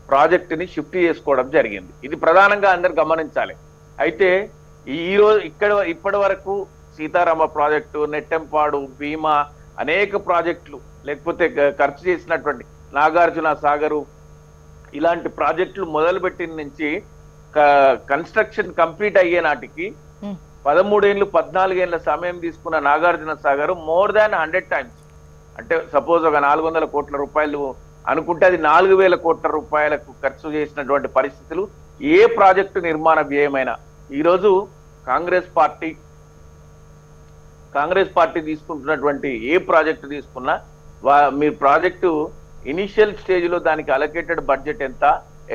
ప్రాజెక్టుని షిఫ్ట్ చేసుకోవడం జరిగింది. ఇది ప్రధానంగా అందరు గమనించాలి. అయితే ఈ రోజు ఇప్పటి వరకు సీతారామ ప్రాజెక్టు, నెట్టెంపాడు, భీమా, అనేక ప్రాజెక్టులు, లేకపోతే ఖర్చు చేసినటువంటి నాగార్జున సాగరు, ఇలాంటి ప్రాజెక్టులు మొదలుపెట్టిన నుంచి కన్స్ట్రక్షన్ కంప్లీట్ అయ్యే నాటికి 13 ఏళ్ళు 14 ఏళ్ళ సమయం తీసుకున్న Nagarjuna Sagar more than 100 times, అంటే సపోజ్ ఒక 400 కోట్ల రూపాయలు అనుకుంటే అది 4,000 కోట్ల రూపాయలకు ఖర్చు చేసినటువంటి పరిస్థితులు ఏ ప్రాజెక్టు నిర్మాణ వ్యయమైనా. ఈరోజు కాంగ్రెస్ పార్టీ తీసుకుంటున్నటువంటి ఏ ప్రాజెక్టు తీసుకున్నా మీరు ప్రాజెక్టు ఇనిషియల్ స్టేజ్ లో దానికి అలొకేటెడ్ బడ్జెట్ ఎంత,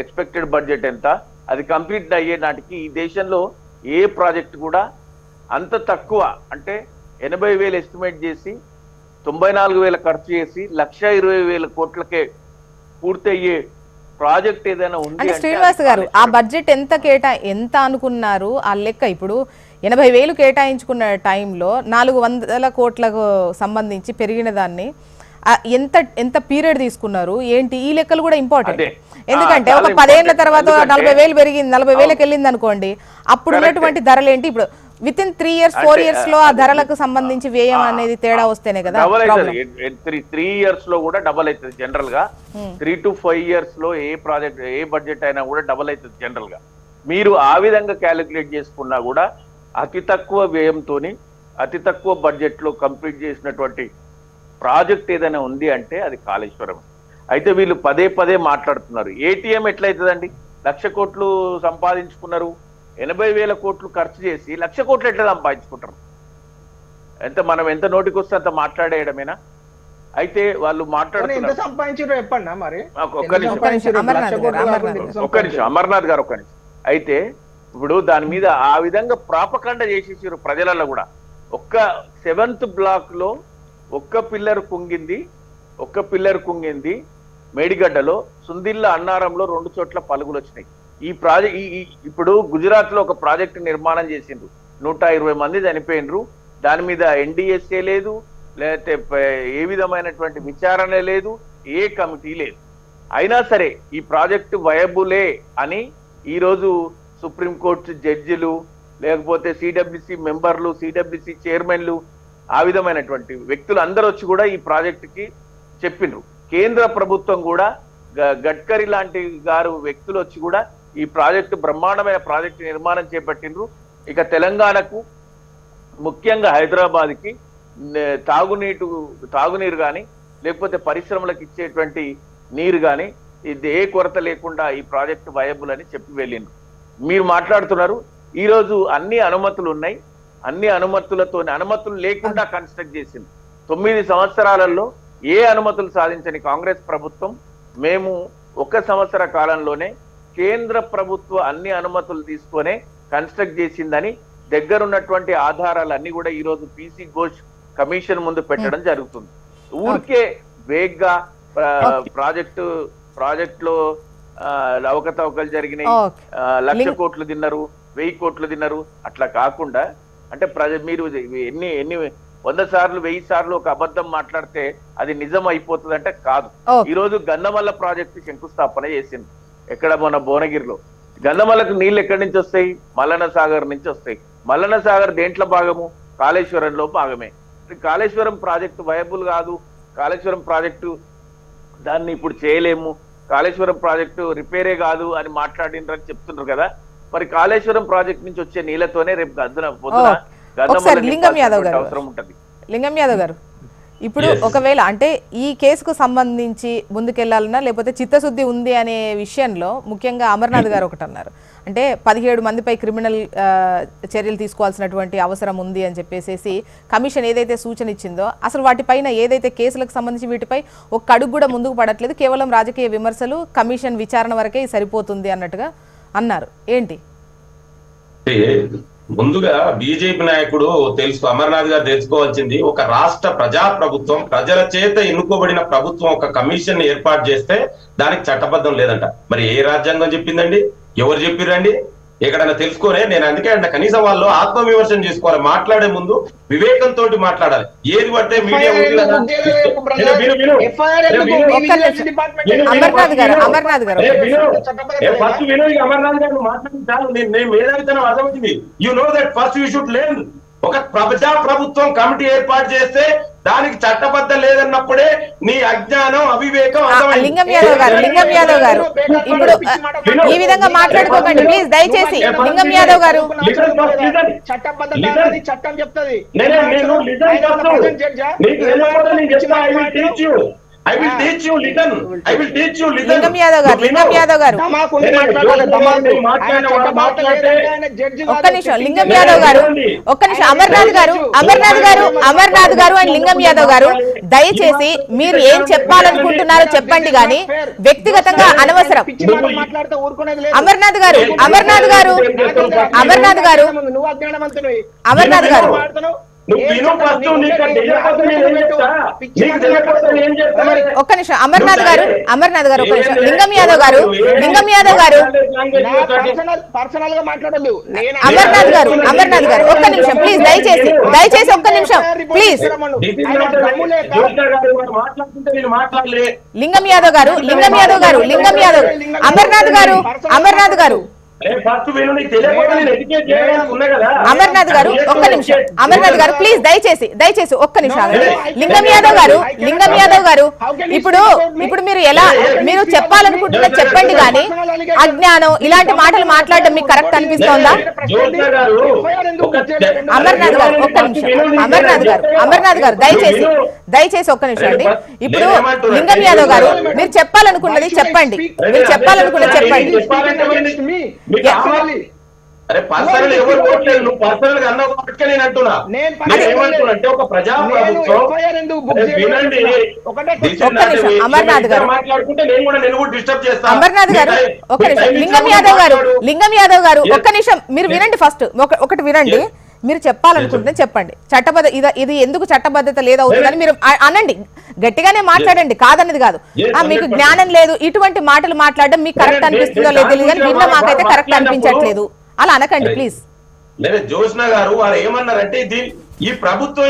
ఎక్స్పెక్టెడ్ బడ్జెట్ ఎంత, అది కంప్లీట్ అయ్యే నాటికి ఈ దేశంలో ఏ ప్రాజెక్ట్ కూడా అంత తక్కువ అంటే 80,000 ఎస్టిమేట్ చేసి 94,000 ఖర్చు చేసి 1,20,000 కోట్లకే పూర్తయ్యే ప్రాజెక్ట్ ఏదైనా ఉంది అంటే శ్రీనివాస్ గారు ఆ బడ్జెట్ ఎంత అనుకున్నారు? ఆ లెక్క ఇప్పుడు 80,000 కేటాయించుకున్న టైంలో 400 కోట్లకు సంబంధించి పెరిగిన దాన్ని ఎంత పీరియడ్ తీసుకున్నారు ఏంటి? ఈ లెక్కలు కూడా ఇంపార్టెంట్. ఎందుకంటే ఒక 10 ఏళ్ల తర్వాత 40,000 పెరిగింది, 40,000కి వెళ్ళింది అనుకోండి, అప్పుడు ఉన్నటువంటి ధరలు ఏంటి? ఇప్పుడు విత్ ఇన్ 3 years 4 years లో ఆ ధరలకు సంబంధించి వ్యయం అనేది తేడా వస్తేనే కదా డబల్ అవుతుంది. 3 years లో కూడా డబల్ అవుతుంది జనరల్ గా. 3 to 5 years లో ఏ ప్రాజెక్ట్ ఏ బడ్జెట్ అయినా కూడా డబల్ అవుతుంది జనరల్ గా. మీరు ఆ విధంగా క్యాలిక్యులేట్ చేసుకున్నా కూడా అతి తక్కువ వ్యయంతోని అతి తక్కువ బడ్జెట్ లో కంప్లీట్ చేసినటువంటి ప్రాజెక్ట్ ఏదైనా ఉంది అంటే అది కాళేశ్వరం. అయితే వీళ్ళు పదే మాట్లాడుతున్నారు ఏటీఎం ఎట్లయితుందండి? 1,00,000 కోట్లు సంపాదించుకున్నారు, 80,000 కోట్లు ఖర్చు చేసి 1,00,000 కోట్లు ఎట్లా సంపాదించుకుంటారు? మనం ఎంత నోటికి వస్తే అంత మాట్లాడేయడమేనా? అయితే వాళ్ళు మాట్లాడుతున్నారు. ఒక్క నిమిషం అమర్నాథ్ గారు ఒక్క నిమిషం. అయితే ఇప్పుడు దాని మీద ఆ విధంగా ప్రాపకండ చేసేసారు ప్రజలలో కూడా. ఒక్క 7th బ్లాక్ లో ఒక్క పిల్లర్ కుంగింది మేడిగడ్డలో, సుందిల్ల అన్నారంలో 2 చోట్ల పలుగులు వచ్చినాయి. ఈ ప్రాజెక్ట్ ఇప్పుడు గుజరాత్ లో ఒక ప్రాజెక్ట్ నిర్మాణం చేసిండ్రు, 120 మంది చనిపోయినరు. దాని మీద NDSA లేదు, లేకపోతే ఏ విధమైనటువంటి విచారణ లేదు, ఏ కమిటీ లేదు. అయినా సరే ఈ ప్రాజెక్టు వయబులే అని ఈరోజు సుప్రీంకోర్టు జడ్జిలు, లేకపోతే సిడబ్ల్యూసి మెంబర్లు, సిడబ్ల్యూసి చైర్మన్లు, ఆ విధమైనటువంటి వ్యక్తులు అందరూ వచ్చి కూడా ఈ ప్రాజెక్టుకి చెప్పిండ్రు. కేంద్ర ప్రభుత్వం కూడా గడ్కరీ లాంటి వ్యక్తులు వచ్చి కూడా ఈ ప్రాజెక్టు బ్రహ్మాండమైన ప్రాజెక్టు నిర్మాణం చేపట్టిండ్రు. ఇక తెలంగాణకు ముఖ్యంగా హైదరాబాద్ కి తాగునీరు కానీ లేకపోతే పరిశ్రమలకు ఇచ్చేటువంటి నీరు కానీ ఇది ఏ కొరత లేకుండా ఈ ప్రాజెక్టు వయబుల్ అని చెప్పి వెళ్ళిండ్రు. మీరు మాట్లాడుతున్నారు ఈ రోజు అన్ని అనుమతులు ఉన్నాయి, అన్ని అనుమతులు లేకుండా కన్స్ట్రక్ట్ చేసింది. 9 సంవత్సరాలలో ఏ అనుమతులు సాధించని కాంగ్రెస్ ప్రభుత్వం మేము 1 సంవత్సర కాలంలోనే కేంద్ర ప్రభుత్వ అన్ని అనుమతులు తీసుకొనే కన్స్ట్రక్ట్ చేసిందని దగ్గరున్నటువంటి ఆధారాలన్నీ కూడా ఈ రోజు పీసీ ఘోష్ కమిషన్ ముందు పెట్టడం జరుగుతుంది. ఊరికే వేగ్గా ప్రాజెక్ట్ లో అవకతవకలు జరిగినాయి, 1,00,000 కోట్లు తిన్నారు, 1000 కోట్లు తిన్నారు, అట్లా కాకుండా అంటే మీరు ఎన్ని 100 సార్లు 1000 సార్లు ఒక అబద్ధం మాట్లాడితే అది నిజం అయిపోతుంది అంటే కాదు. ఈ రోజు గంధమల్ల ప్రాజెక్టు శంకుస్థాపన చేసింది. ఎక్కడ మన భువనగిరిలో. గంధమల్లకు నీళ్లు ఎక్కడి నుంచి వస్తాయి? మల్లన్న సాగర్ నుంచి వస్తాయి. మల్లన్న సాగర్ దేంట్లో భాగము? కాళేశ్వరంలో భాగమే. కాళేశ్వరం ప్రాజెక్టు వయబుల్ కాదు, కాళేశ్వరం ప్రాజెక్టు దాన్ని ఇప్పుడు చేయలేము, కాళేశ్వరం ప్రాజెక్టు రిపేరే కాదు అని మాట్లాడినని చెప్తున్నారు కదా. మరి కాళేశ్వరం ప్రాజెక్ట్ నుంచి వచ్చే నీళ్లతోనే రేపు లింగం యాదవ్ గారు ఇప్పుడు ఒకవేళ అంటే ఈ కేసుకు సంబంధించి ముందుకెళ్లాలన్నా లేకపోతే చిత్తశుద్ధి ఉంది అనే విషయంలో ముఖ్యంగా అమర్నాథ్ గారు ఒకటి అన్నారు. అంటే 17 మందిపై క్రిమినల్ చర్యలు తీసుకోవాల్సినటువంటి అవసరం ఉంది అని చెప్పేసి కమిషన్ ఏదైతే సూచన ఇచ్చిందో అసలు వాటిపైన ఏదైతే కేసులకు సంబంధించి వీటిపై ఒక అడుగు కూడా ముందుకు పడట్లేదు, కేవలం రాజకీయ విమర్శలు, కమిషన్ విచారణ వరకే సరిపోతుంది అన్నట్టుగా అన్నారు. ఏంటి? ముందుగా బీజేపీ నాయకుడు అమర్నాథ్ గారు తెలుసుకోవాల్సింది, ఒక రాష్ట్ర ప్రజాప్రభుత్వం, ప్రజల చేత ఎన్నుకోబడిన ప్రభుత్వం ఒక కమిషన్ ఏర్పాటు చేస్తే దానికి చట్టబద్ధం లేదంట. మరి ఏ రాజ్యాంగం చెప్పిందండి? ఎవరు చెప్పిరండి? ఎక్కడైనా తెలుసుకోనే. నేను అందుకే అంటే కనీసం వాళ్ళు ఆత్మవిమర్శన చేసుకోవాలి, మాట్లాడే ముందు వివేకంతో మాట్లాడాలి. ఏది పడితే మీడియా అమర్నాథ్ గారు మాట్లాడించాలి. నేను ఏదైతే అర్థమవుతుంది. You know that first you should learn. ఒక ప్రజా ప్రభుత్వం కమిటీ ఏర్పాటు చేస్తే దానికి చట్టబద్ధం లేదన్నప్పుడే నీ అజ్ఞానం, అవివేకం. లింగం యాదవ్ గారు ఇప్పుడు ఈ విధంగా మాట్లాడుకోకండి ప్లీజ్, దయచేసి. లింగం యాదవ్ గారు లింగం యాదవ్ గారు ఒక్క నిమిషం. లింగం యాదవ్ గారు ఒక్క నిమిషం. అమర్నాథ్ గారు అండ్ లింగం యాదవ్ గారు దయచేసి మీరు ఏం చెప్పాలనుకుంటున్నారో చెప్పండి కానీ వ్యక్తిగతంగా అనవసరం. అమర్నాథ్ గారు అమర్నాథ్ గారు అమర్నాథ్ గారు అమర్నాథ్ గారు ఒక్క నిమిషం అమర్నాథ్ గారు అమర్నాథ్ గారు ఒక్క నిమిషం. లింగం యాదవ్ గారు పర్సనల్ గా మాట్లాడదు. అమర్నాథ్ గారు ఒక్క నిమిషం ప్లీజ్, దయచేసి ఒక్క నిమిషం ప్లీజ్. లింగం యాదవ్ గారు అమర్నాథ్ గారు అమర్నాథ్ గారు ఒక్క నిమిషం. అమర్నాథ్ గారు ప్లీజ్ దయచేసి ఒక్క నిమిషం. లింగం యాదవ్ గారు ఇప్పుడు మీరు చెప్పాలనుకుంటున్నా చెప్పండి కానీ అజ్ఞానం ఇలాంటి మాటలు మాట్లాడడం మీకు కరెక్ట్ అనిపిస్తోందా? అమర్నాథ్ గారు ఒక్క నిమిషం. అమర్నాథ్ గారు దయచేసి ఒక్క నిమిషం అండి. ఇప్పుడు లింగం యాదవ్ గారు మీరు చెప్పాలనుకున్నది చెప్పండి. అరే పర్సనల్ ఎవరు ఓట్లేదు, నువ్వు పర్సనల్ గా అన్నావు కాబట్టి నేను అంటున్నా. ఏమంటున్నా ఒక ప్రజాప్రభుత్వం వినండి, అమర్నాథ్ గారు మాట్లాడుకుంటే నేను కూడా డిస్టర్బ్ చేస్తాను. అమర్నాథ్ గారు ఒక నిమిషం. లింగం యాదవ్ గారు ఒక్క నిమిషం మీరు వినండి. ఫస్ట్ ఒకటి వినండి. మీరు చెప్పాలనుకుంటే చెప్పండి. ఇది ఎందుకు చట్టబద్ధత లేదవుతుందని మీరు అనండి, గట్టిగానే మాట్లాడండి, కాదన్నది కాదు. మీకు జ్ఞానం లేదు ఇటువంటి మాటలు మాట్లాడడం మీకు కరెక్ట్ అనిపిస్తుందో లేదో తెలియదు కానీ విన్న మాకైతే కరెక్ట్ అనిపించట్లేదు. అలా అనకండి ప్లీజ్. లేదా జోష్న గారు వారు ఏమన్నారంటే ఈ ప్రభుత్వం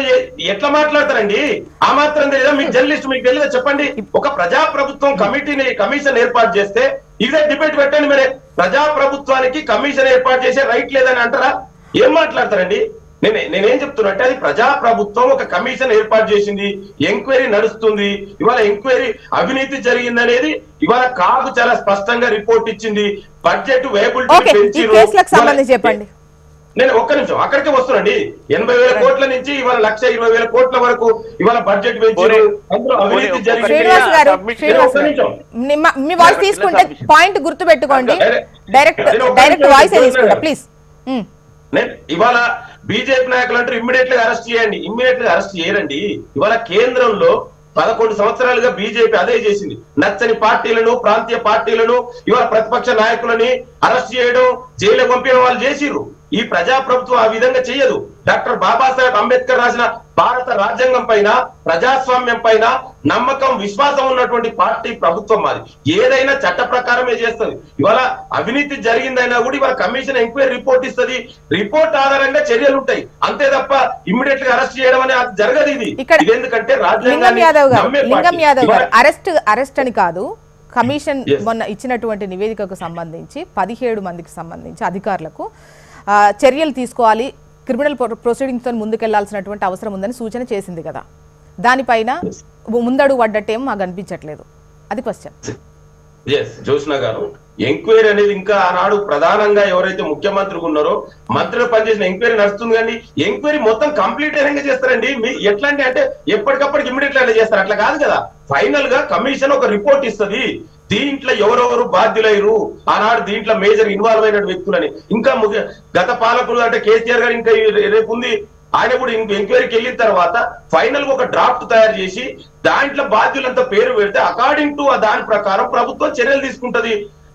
ఎట్లా మాట్లాడతారండి? ఆ మాత్రం తెలియదా మీకు? జర్నలిస్ట్ మీకు తెలియదా చెప్పండి. ఒక ప్రజా ప్రభుత్వం కమిషన్ ఏర్పాటు చేస్తే ఇదే డిబేట్ పెట్టండి. మరి ప్రజా ప్రభుత్వానికి కమిషన్ ఏర్పాటు చేసే రైట్ లేదని అంటారా? ఏం మాట్లాడతారండి? నేనేం చెప్తున్నా అంటే అది ప్రజా ప్రభుత్వం ఒక కమిషన్ ఏర్పాటు చేసింది, ఎంక్వైరీ నడుస్తుంది. ఇవాళ ఎంక్వైరీ అవినీతి జరిగింది అనేది ఇవాళ కాదు చాలా స్పష్టంగా రిపోర్ట్ ఇచ్చింది. బడ్జెట్ సంబంధించి చెప్పండి. నేను ఒక్క నిమిషం అక్కడికే వస్తున్నాండి. 80,000 కోట్ల నుంచి ఇవాళ 1,20,000 కోట్ల వరకు ఇవాళ బడ్జెట్ పెంచారు. అందులో అవినీతి జరిగింది. మీ వాయిస్ తీసుకుంటే పాయింట్ గుర్తు పెట్టుకోండి. డైరెక్ట్ వాయిస్ తీసుకుంటా ప్లీజ్. ఇవాళ బీజేపీ నాయకులు అంటారు ఇమ్మీడియట్ గా అరెస్ట్ చేయండి. ఇమ్మీడియట్ గా అరెస్ట్ చేయరండి. ఇవాళ కేంద్రంలో 11 సంవత్సరాలుగా బీజేపీ అదే చేసింది. నచ్చని పార్టీలను, ప్రాంతీయ పార్టీలను, ఇవాళ ప్రతిపక్ష నాయకులని అరెస్ట్ చేయడం, జైలు పంపించడం వాళ్ళు చేసిర్రు. ఈ ప్రజాప్రభుత్వం ఆ విధంగా చేయదు. డాక్టర్ బాబాసాహెబ్ అంబేద్కర్ రాసిన భారత రాజ్యాంగం పైన, ప్రజాస్వామ్యం పైన నమ్మకం, విశ్వాసం ఉన్నటువంటి పార్టీ ప్రభుత్వం మాది. ఏదైనా చట్ట ప్రకారమే చేస్తుంది. ఇవాళ అవినీతి జరిగిందైనా కూడా ఇవాళ కమిషన్ ఎంక్వైరీ రిపోర్ట్ ఇస్తుంది. రిపోర్ట్ ఆధారంగా చర్యలు ఉంటాయి. అంతే తప్ప ఇమ్మీడియట్ గా అరెస్ట్ చేయడం అనేది జరగదు. ఇది ఎందుకంటే లింగం యాదవ్ గారు అరెస్ట్ అని కాదు, కమిషన్ మొన్న ఇచ్చినటువంటి నివేదికకు సంబంధించి 17 మందికి సంబంధించి అధికారులకు చర్యలు తీసుకోవాలి, క్రిమినల్ ప్రొసీడింగ్స్ తో ముందుకెళ్లాల్సినటువంటి అవసరం ఉందని సూచన చేసింది కదా. దానిపైన ముందడుగు పడ్డట్టేం మాకు అనిపించట్లేదు. అది క్వశ్చన్. జోష్న గారు ఎంక్వైరీ అనేది ఇంకా ఆనాడు ప్రధానంగా ఎవరైతే ముఖ్యమంత్రి ఉన్నారో మంత్రులు పనిచేసిన ఎంక్వైరీ నడుస్తుంది. కానీ ఎంక్వైరీ మొత్తం కంప్లీట్ అయినా చేస్తారండి. ఎట్లా అంటే ఎప్పటికప్పటికి ఇమ్మీడియట్ అయినా చేస్తారు. అట్లా కాదు కదా. ఫైనల్ గా కమిషన్ ఒక రిపోర్ట్ ఇస్తుంది. దీంట్లో ఎవరెవరు బాధ్యులయ్యారు, ఆనాడు దీంట్లో మేజర్ ఇన్వాల్వ్ అయిన వ్యక్తులని, ఇంకా గత పాలకులు అంటే కేసీఆర్ గారు ఇంకా రేపు ఉంది, ఆయన కూడా ఎంక్వైరీకి వెళ్ళిన తర్వాత ఫైనల్ గా ఒక డ్రాఫ్ట్ తయారు చేసి దాంట్లో బాధ్యులంతా పేరు పెడితే అకార్డింగ్ టు దాని ప్రకారం ప్రభుత్వం చర్యలు తీసుకుంటది.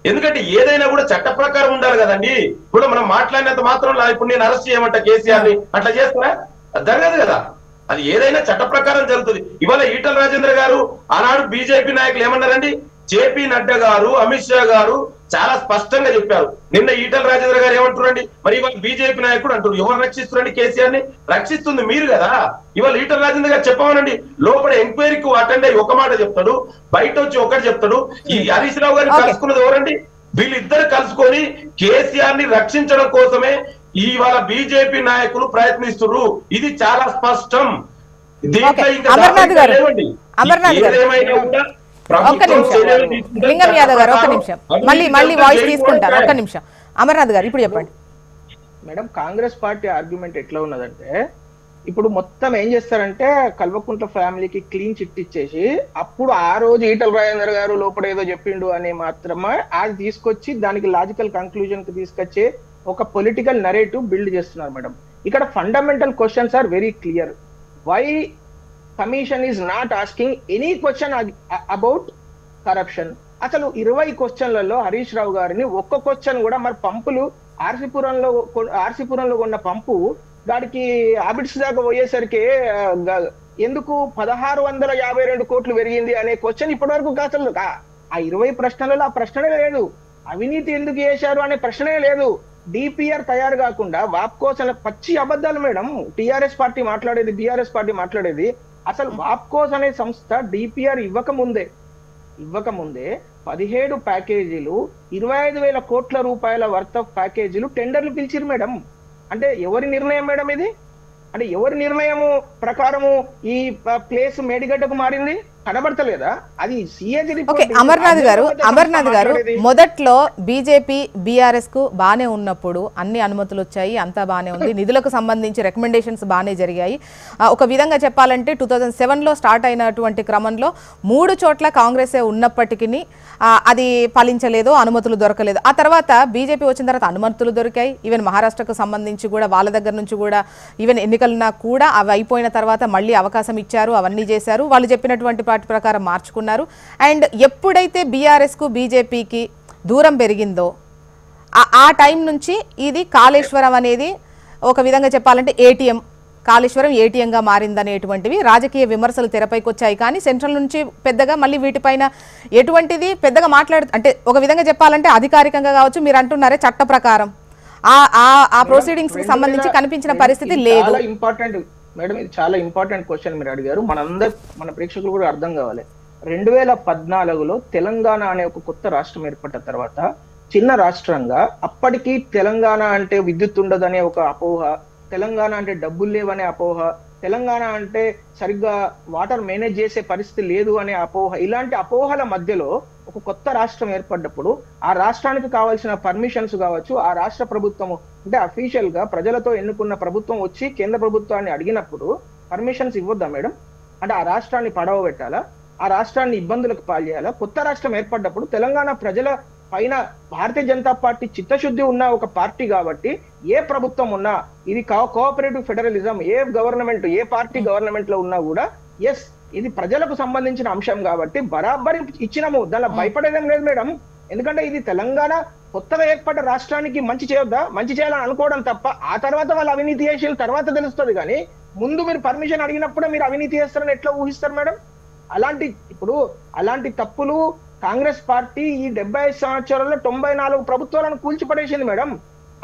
ఎందుకంటే ఏదైనా కూడా చట్ట ప్రకారం ఉండాలి కదండి. ఇప్పుడు మనం మాట్లాడినంత మాత్రం ఇప్పుడు నేను అరెస్ట్ చేయమంట కేసీఆర్ ని అట్లా చేస్తారా? జరగదు కదా. అది ఏదైనా చట్ట ప్రకారం జరుగుతుంది. ఇవాళ ఈటల రాజేందర్ గారు ఆనాడు బీజేపీ నాయకులు ఏమన్నారండి? జేపీ నడ్డా గారు, అమిత్ షా గారు చాలా స్పష్టంగా చెప్పారు. నిన్న ఈటల రాజేంద్ర గారు ఏమంటారండి? మరి ఇవాళ బీజేపీ నాయకుడు అంటారు ఎవరు రక్షిస్తున్నారండి? కేసీఆర్ ని రక్షిస్తుంది మీరు కదా. ఇవాళ ఈటల రాజేంద్ర గారు చెప్పమనండి. లోపల ఎంక్వైరీకి అటెండ్ అయ్యి ఒక మాట చెప్తాడు, బయట వచ్చి ఒకటి చెప్తాడు. ఈ హరీష్ రావు గారిని కలుసుకున్నది ఎవరండి? వీళ్ళిద్దరు కలుసుకొని కేసీఆర్ ని రక్షించడం కోసమే ఇవాళ బీజేపీ నాయకులు ప్రయత్నిస్తున్నారు. ఇది చాలా స్పష్టం. దీంట్లో ఇంకా ఏదేమైనా కూడా ఒక్క నిమిషం లింగం యాదవ్ గారు, ఒక్క నిమిషం మళ్ళీ వాయిస్ తీసుకుంటారు. ఒక్క నిమిషం అమర్నాథ్ గారు ఇప్పుడు చెప్పండి. మేడం, కాంగ్రెస్ పార్టీ ఆర్గ్యుమెంట్ ఎట్లా ఉన్నదంటే ఇప్పుడు మొత్తం ఏం చేస్తారంటే కల్వకుంట్ల ఫ్యామిలీకి క్లీన్ చిట్ ఇచ్చేసి అప్పుడు ఆ రోజు ఈటల రాజేందర్ గారు లోపల ఏదో చెప్పిండు అని మాత్రమే అది తీసుకొచ్చి దానికి లాజికల్ కంక్లూజన్ కి తీసుకొచ్చి ఒక పొలిటికల్ నరేటివ్ బిల్డ్ చేస్తున్నారు. మేడం, ఇక్కడ fundamental questions are very clear. Why commission is not asking any question about corruption. అసలు 20 క్వశ్చన్లలో హరీష్ రావు గారిని ఒక్క క్వశ్చన్ కూడా మరి పంపులు ఆర్సీపురంలో ఉన్న పంపు దానికి ఆబిట్స్ దాకా పోయేసరికి ఎందుకు 1652 కోట్లు పెరిగింది అనే క్వశ్చన్ ఇప్పటి వరకు అసలు ఆ 20 ప్రశ్నలలో ఆ ప్రశ్నే లేదు. అవినీతి ఎందుకు చేశారు అనే ప్రశ్నే లేదు. డిపిఆర్ తయారు కాకుండా వాప్కోస్ అనే పచ్చి అబద్ధాలు మేడం. టిఆర్ఎస్ పార్టీ మాట్లాడేది, బిఆర్ఎస్ పార్టీ మాట్లాడేది. అసలు వాప్కోస్ అనే సంస్థ డిపిఆర్ ఇవ్వకముందే 17 ప్యాకేజీలు 25,000 కోట్ల రూపాయల వర్త్ ఆఫ్ ప్యాకేజీలు టెండర్లు పిలిచిరు మేడం. అంటే ఎవరి నిర్ణయం మేడం ఇది? అంటే ఎవరి నిర్ణయము ప్రకారము ఈ ప్లేస్ మేడిగడ్డకు మారింది? కనబడతలేదా? అది సిఏజీ ఓకే, అమర్నాథ్ గారు మొదట్లో బీజేపీ బీఆర్ఎస్ కు బానే ఉన్నప్పుడు అన్ని అనుమతులు వచ్చాయి, అంతా బానే ఉంది, నిధులకు సంబంధించి రికమెండేషన్స్ బానే జరిగాయి. ఒక విధంగా చెప్పాలంటే 2007లో స్టార్ట్ అయినటువంటి క్రమంలో 3 చోట్ల కాంగ్రెసే ఉన్నప్పటికీ అది ఫలించలేదు, అనుమతులు దొరకలేదు. ఆ తర్వాత బీజేపీ వచ్చిన తర్వాత అనుమతులు దొరికాయి. ఈవెన్ మహారాష్ట్రకు సంబంధించి కూడా వాళ్ళ దగ్గర నుంచి కూడా ఈవెన్ ఎన్నికలున్నా కూడా అవి అయిపోయిన తర్వాత మళ్ళీ అవకాశం ఇచ్చారు, అవన్నీ చేశారు. వాళ్ళు చెప్పినటువంటి పార్టీ ప్రకారం మార్చుకున్నారు. అండ్ ఎప్పుడైతే బీఆర్ఎస్కు బీజేపీకి దూరం పెరిగిందో ఆ టైం నుంచి ఇది కాళేశ్వరం అనేది ఒక విధంగా చెప్పాలంటే కాళేశ్వరం ఏటీఎంగా మారిందనేటువంటివి రాజకీయ విమర్శలు తెరపైకి వచ్చాయి. కానీ సెంట్రల్ నుంచి పెద్దగా మళ్ళీ వీటిపైన ఎటువంటిది పెద్దగా అంటే ఒక విధంగా చెప్పాలంటే అధికారికంగా కావచ్చు, మీరు అంటున్నారే చట్ట ప్రకారం ఆ ప్రొసీడింగ్స్ కి సంబంధించి కనిపించిన పరిస్థితి లేదు. ఇంపార్టెంట్ మేడం, ఇది చాలా ఇంపార్టెంట్ క్వశ్చన్ మీరు అడిగారు. మన ప్రేక్షకులు కూడా అర్థం కావాలి. 2014లో తెలంగాణ అనే ఒక కొత్త రాష్ట్రం ఏర్పడ్డ తర్వాత చిన్న రాష్ట్రంగా అప్పటికి తెలంగాణ అంటే విద్యుత్ ఉండదనే ఒక అపోహ, తెలంగాణ అంటే డబ్బులు లేవనే అపోహ, తెలంగాణ అంటే సరిగ్గా వాటర్ మేనేజ్ చేసే పరిస్థితి లేదు అనే అపోహ, ఇలాంటి అపోహల మధ్యలో ఒక కొత్త రాష్ట్రం ఏర్పడ్డప్పుడు ఆ రాష్ట్రానికి కావాల్సిన పర్మిషన్స్ కావచ్చు, ఆ రాష్ట్ర ప్రభుత్వము అంటే అఫీషియల్ గా ప్రజలతో ఎన్నుకున్న ప్రభుత్వం వచ్చి కేంద్ర ప్రభుత్వాన్ని అడిగినప్పుడు పర్మిషన్స్ ఇవ్వద్దా మేడం? అంటే ఆ రాష్ట్రాన్ని పడవ పెట్టాలా? ఆ రాష్ట్రాన్ని ఇబ్బందులకు పాల్చేయాలా? కొత్త రాష్ట్రం ఏర్పడ్డప్పుడు తెలంగాణ ప్రజల పైన భారతీయ జనతా పార్టీ చిత్తశుద్ధి ఉన్న ఒక పార్టీ కాబట్టి ఏ ప్రభుత్వం ఉన్నా ఇది కోఆపరేటివ్ ఫెడరలిజం, ఏ గవర్నమెంట్ ఏ పార్టీ గవర్నమెంట్ లో ఉన్నా కూడా ఎస్ ఇది ప్రజలకు సంబంధించిన అంశం కాబట్టి బరాబరి ఇచ్చినాము, దానిలో భయపడేదేం లేదు మేడం. ఎందుకంటే ఇది తెలంగాణ కొత్తగా ఏర్పడ్డ రాష్ట్రానికి మంచి చేయొద్దా? మంచి చేయాలని అనుకోవడం తప్ప ఆ తర్వాత వాళ్ళు అవినీతి చేసిన తర్వాత తెలుస్తుంది. కానీ ముందు మీరు పర్మిషన్ అడిగినప్పుడే మీరు అవినీతి చేస్తారని ఎట్లా ఊహిస్తారు మేడం? అలాంటి తప్పులు కాంగ్రెస్ పార్టీ ఈ 75 సంవత్సరాల్లో 94 ప్రభుత్వాలను కూల్చిపడేసింది మేడం.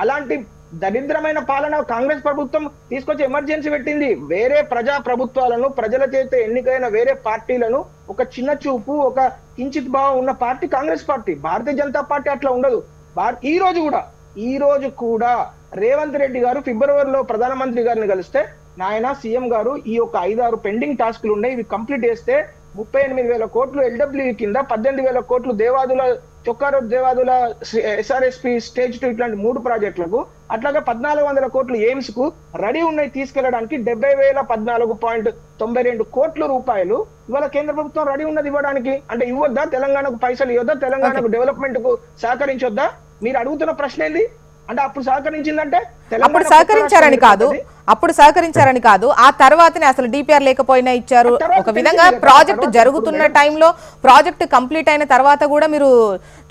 అలాంటి దరిద్రమైన పాలన కాంగ్రెస్ ప్రభుత్వం తీసుకొచ్చి ఎమర్జెన్సీ పెట్టింది. వేరే ప్రజా ప్రభుత్వాలను, ప్రజల చేత ఎన్నికైన వేరే పార్టీలను ఒక చిన్న చూపు, ఒక కించిత్ భావం ఉన్న party Congress party. Bharatiya Janata party అట్లా ఉండదు. ఈ రోజు కూడా రేవంత్ రెడ్డి గారు ఫిబ్రవరిలో ప్రధానమంత్రి గారిని కలిస్తే, నాయన సీఎం గారు ఈ యొక్క 5-6 పెండింగ్ టాస్క్లు ఉన్నాయి, ఇవి కంప్లీట్ చేస్తే 38,000 కోట్లు ఎల్డబ్ల్యూ కింద, 18,000 కోట్లు దేవాదుల చొక్కారోడ్ దేవాదుల SRSP స్టేజ్ 2 ఇట్లాంటి 3 ప్రాజెక్టులకు, అట్లాగే 1,400 కోట్లు ఎయిమ్స్ కు రెడీ ఉన్నాయి తీసుకెళ్లడానికి 70,014.92 కోట్ల రూపాయలు ఇవాళ కేంద్ర ప్రభుత్వం రెడీ ఉన్నది ఇవ్వడానికి. అంటే ఇవ్వద్దా? తెలంగాణకు పైసలు ఇవ్వద్దా? తెలంగాణకు డెవలప్మెంట్ కు సహకరించొద్దా? మీరు అడుగుతున్న ప్రశ్న ఏంది? అంటే అప్పుడు సహకరించిందంటే అప్పుడు సహకరించారని కాదు, ఆ తర్వాతనే అసలు డిపిఆర్ లేకపోయినా ఇచ్చారు. ఒక విధంగా ప్రాజెక్ట్ జరుగుతున్న టైంలో, ప్రాజెక్ట్ కంప్లీట్ అయిన తర్వాత కూడా మీరు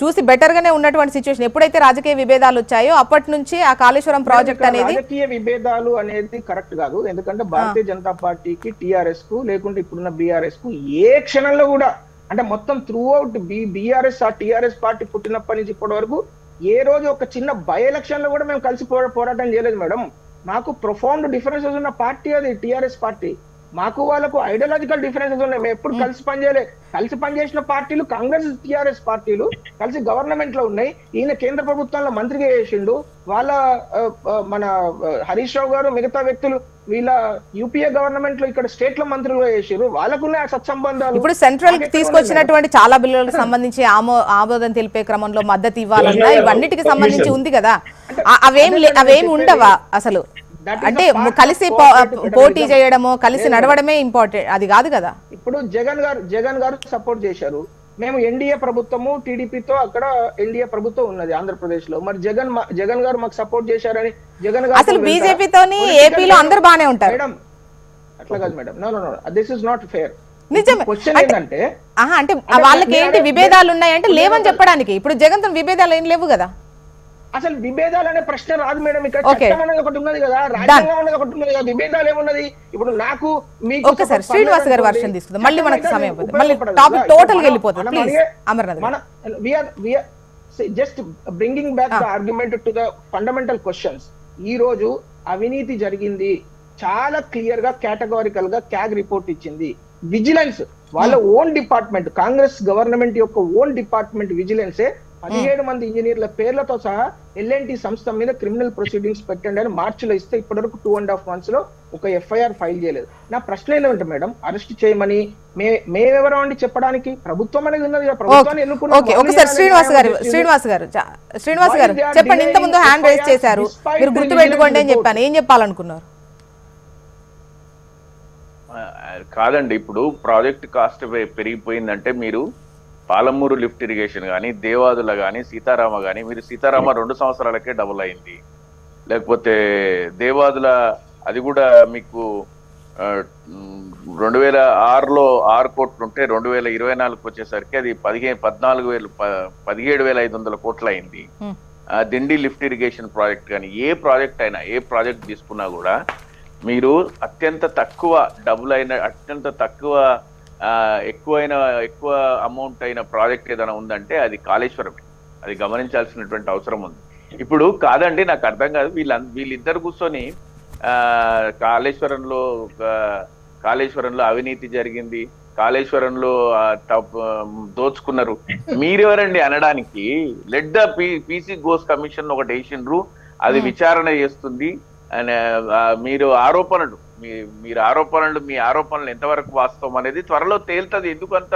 చూసి బెటర్ గానే ఉన్నటువంటి సిచ్యువేషన్. ఎప్పుడైతే రాజకీయ విభేదాలు వచ్చాయో అప్పటి నుంచి ఆ కాళేశ్వరం ప్రాజెక్ట్ అనేది, రాజకీయ విభేదాలు అనేది కరెక్ట్ కాదు. ఎందుకంటే భారతీయ జనతా పార్టీకి, టిఆర్ఎస్ కు, లేకుంటే ఇప్పుడున్న బీఆర్ఎస్ కు ఏ క్షణంలో కూడా అంటే మొత్తం త్రూ అవుట్ బీఆర్ఎస్ ఆ టిఆర్ఎస్ పార్టీ పుట్టినప్పటి నుంచి ఇప్పటి వరకు ఏ రోజు ఒక చిన్న బై ఎలక్షన్ లో కూడా మేము కలిసి పోరాటం చేయలేదు మేడం. మాకు ప్రొఫౌండ్ డిఫరెన్సెస్ ఉన్న పార్టీ అది టిఆర్ఎస్ పార్టీ. మాకు వాళ్ళకు ఐడియాలజికల్ డిఫరెన్సెస్ ఉన్నాయి. మేము ఎప్పుడు కలిసి పనిచేయలే. కలిసి పనిచేసిన పార్టీలు కాంగ్రెస్, టిఆర్ఎస్ పార్టీలు కలిసి గవర్నమెంట్ లో ఉన్నాయి. ఈయన కేంద్ర ప్రభుత్వంలో మంత్రిగా చేసిండు. వాళ్ళ మన హరీష్ రావు గారు, మిగతా వ్యక్తులు వీళ్ళ యూపీఏ గవర్నమెంట్ లో ఇక్కడ స్టేట్ లో మంత్రులుగా చేసారు. వాళ్ళకున్న సత్సంబంధాలు. ఇప్పుడు సెంట్రల్ తీసుకొచ్చినటువంటి చాలా బిల్లులకు సంబంధించి ఆమోదం తెలిపే క్రమంలో మద్దతు ఇవ్వాలన్నా ఇవన్నిటికి సంబంధించి ఉంది కదా, అవేమి ఉండవా అసలు? అంటే కలిసి పోటీ చేయడము, కలిసి నడవడమే ఇంపార్టెంట్, అది కాదు కదా. ఇప్పుడు జగన్ గారు సపోర్ట్ చేశారు. మేము ఎన్డీఏ ప్రభుత్వము టీడీపీతో అక్కడ ఎన్డీఏ ప్రభుత్వం ఉన్నది ఆంధ్రప్రదేశ్ లో. మరి జగన్ గారు మాకు సపోర్ట్ చేశారని జగన్ గారు అసలు బీజేపీతోని ఏపీలో అందరు బానే ఉంటారు మేడం. అట్లా కాదు madam. No no no, this is not fair. నిజమే. క్వశ్చన్ ఏంటంటే అంటే వాళ్ళకి ఏంటి విభేదాలు ఉన్నాయంటే లేవని చెప్పడానికి. ఇప్పుడు జగన్ తో విభేదాలు ఏం లేవు కదా. అసలు విభేదాలు అనే ప్రశ్న రాదు మేడం. ఇక్కడ చట్టం అనేది ఒకటి ఉన్నది కదా, రాజ్యాంగం అనేది ఒకటి ఉన్నది కదా, విభేదాలు ఏమున్నది? ఇప్పుడు నాకు మీకు ఓకే సార్, శ్రీనివాస్ గారి వర్షన్ తీసుకుందాం, మళ్ళీ మనకు సమయం పోతుంది, మళ్ళీ టాపిక్ టోటల్ గా వెళ్ళిపోతుంది. ప్లీజ్ అమర్నాథ్ గారు. Just bringing back the argument to the fundamental questions. ఈ రోజు అవినీతి జరిగింది, చాలా క్లియర్ గా కేటగారికల్ గా క్యాగ్ రిపోర్ట్ ఇచ్చింది. విజిలెన్స్ వాళ్ళ ఓన్ డిపార్ట్మెంట్, కాంగ్రెస్ గవర్నమెంట్ యొక్క ఓన్ డిపార్ట్మెంట్ విజిలెన్సే 17 మంది ఇంజనీర్ల పేర్లతో సహా ఎల్ఎన్టీ సంస్థ మీద క్రిమినల్ ప్రొసీడింగ్స్ పెట్టండి అని మార్చిలో ఇస్తే ఇప్పటివరకు 2.5 months లో ఒక ఎఫ్ఐఆర్ ఫైల్ చేయలేదు. నా ప్రశ్న ఏంటంటే మేడం, అరెస్ట్ చేయమని మేమెవరో అండి చెప్పడానికి? ప్రభుత్వం అనేది ఉన్నది కదా, ప్రభుత్వాన్ని ఒకసారి శ్రీనివాస్ గారు చెప్పండి. ఇంత ముందు హ్యాండ్ రైజ్ చేశారు, మీరు గుర్తు పెట్టుకోండి అని చెప్పాను, ఏం చెప్పాలనుకున్నారు? కాదండి, ఇప్పుడు ప్రాజెక్ట్ కాస్ట్ పెరిగిపోయిందంటే మీరు పాలమూరు లిఫ్ట్ ఇరిగేషన్ కానీ, దేవాదుల కానీ, సీతారామ కానీ, మీరు సీతారామ 2 సంవత్సరాలకే డబుల్ అయింది. లేకపోతే దేవాదుల అది కూడా మీకు 2006లో 6 కోట్లు ఉంటే 2024 వచ్చేసరికి అది 17,500 కోట్లు అయింది. దిండి లిఫ్ట్ ఇరిగేషన్ ప్రాజెక్ట్ కానీ, ఏ ప్రాజెక్ట్ అయినా, ఏ ప్రాజెక్ట్ తీసుకున్నా కూడా మీరు అత్యంత తక్కువ డబుల్ అయిన, అత్యంత తక్కువ ఎక్కువ అమౌంట్ అయిన ప్రాజెక్ట్ ఏదైనా ఉందంటే అది కాళేశ్వరమే. అది గమనించాల్సినటువంటి అవసరం ఉంది. ఇప్పుడు కాదండి, నాకు అర్థం కాదు, వీళ్ళిద్దరు కూర్చొని కాళేశ్వరంలో అవినీతి జరిగింది, కాళేశ్వరంలో దోచుకున్నారు, మీరెవరండి అనడానికి? Let the PC goes commission ఒకటి వేసిండ్రు, అది విచారణ చేస్తుంది. మీరు ఆరోపణలు మీ ఆరోపణలు ఎంతవరకు వాస్తవం అనేది త్వరలో తేలుతుంది. ఎందుకంత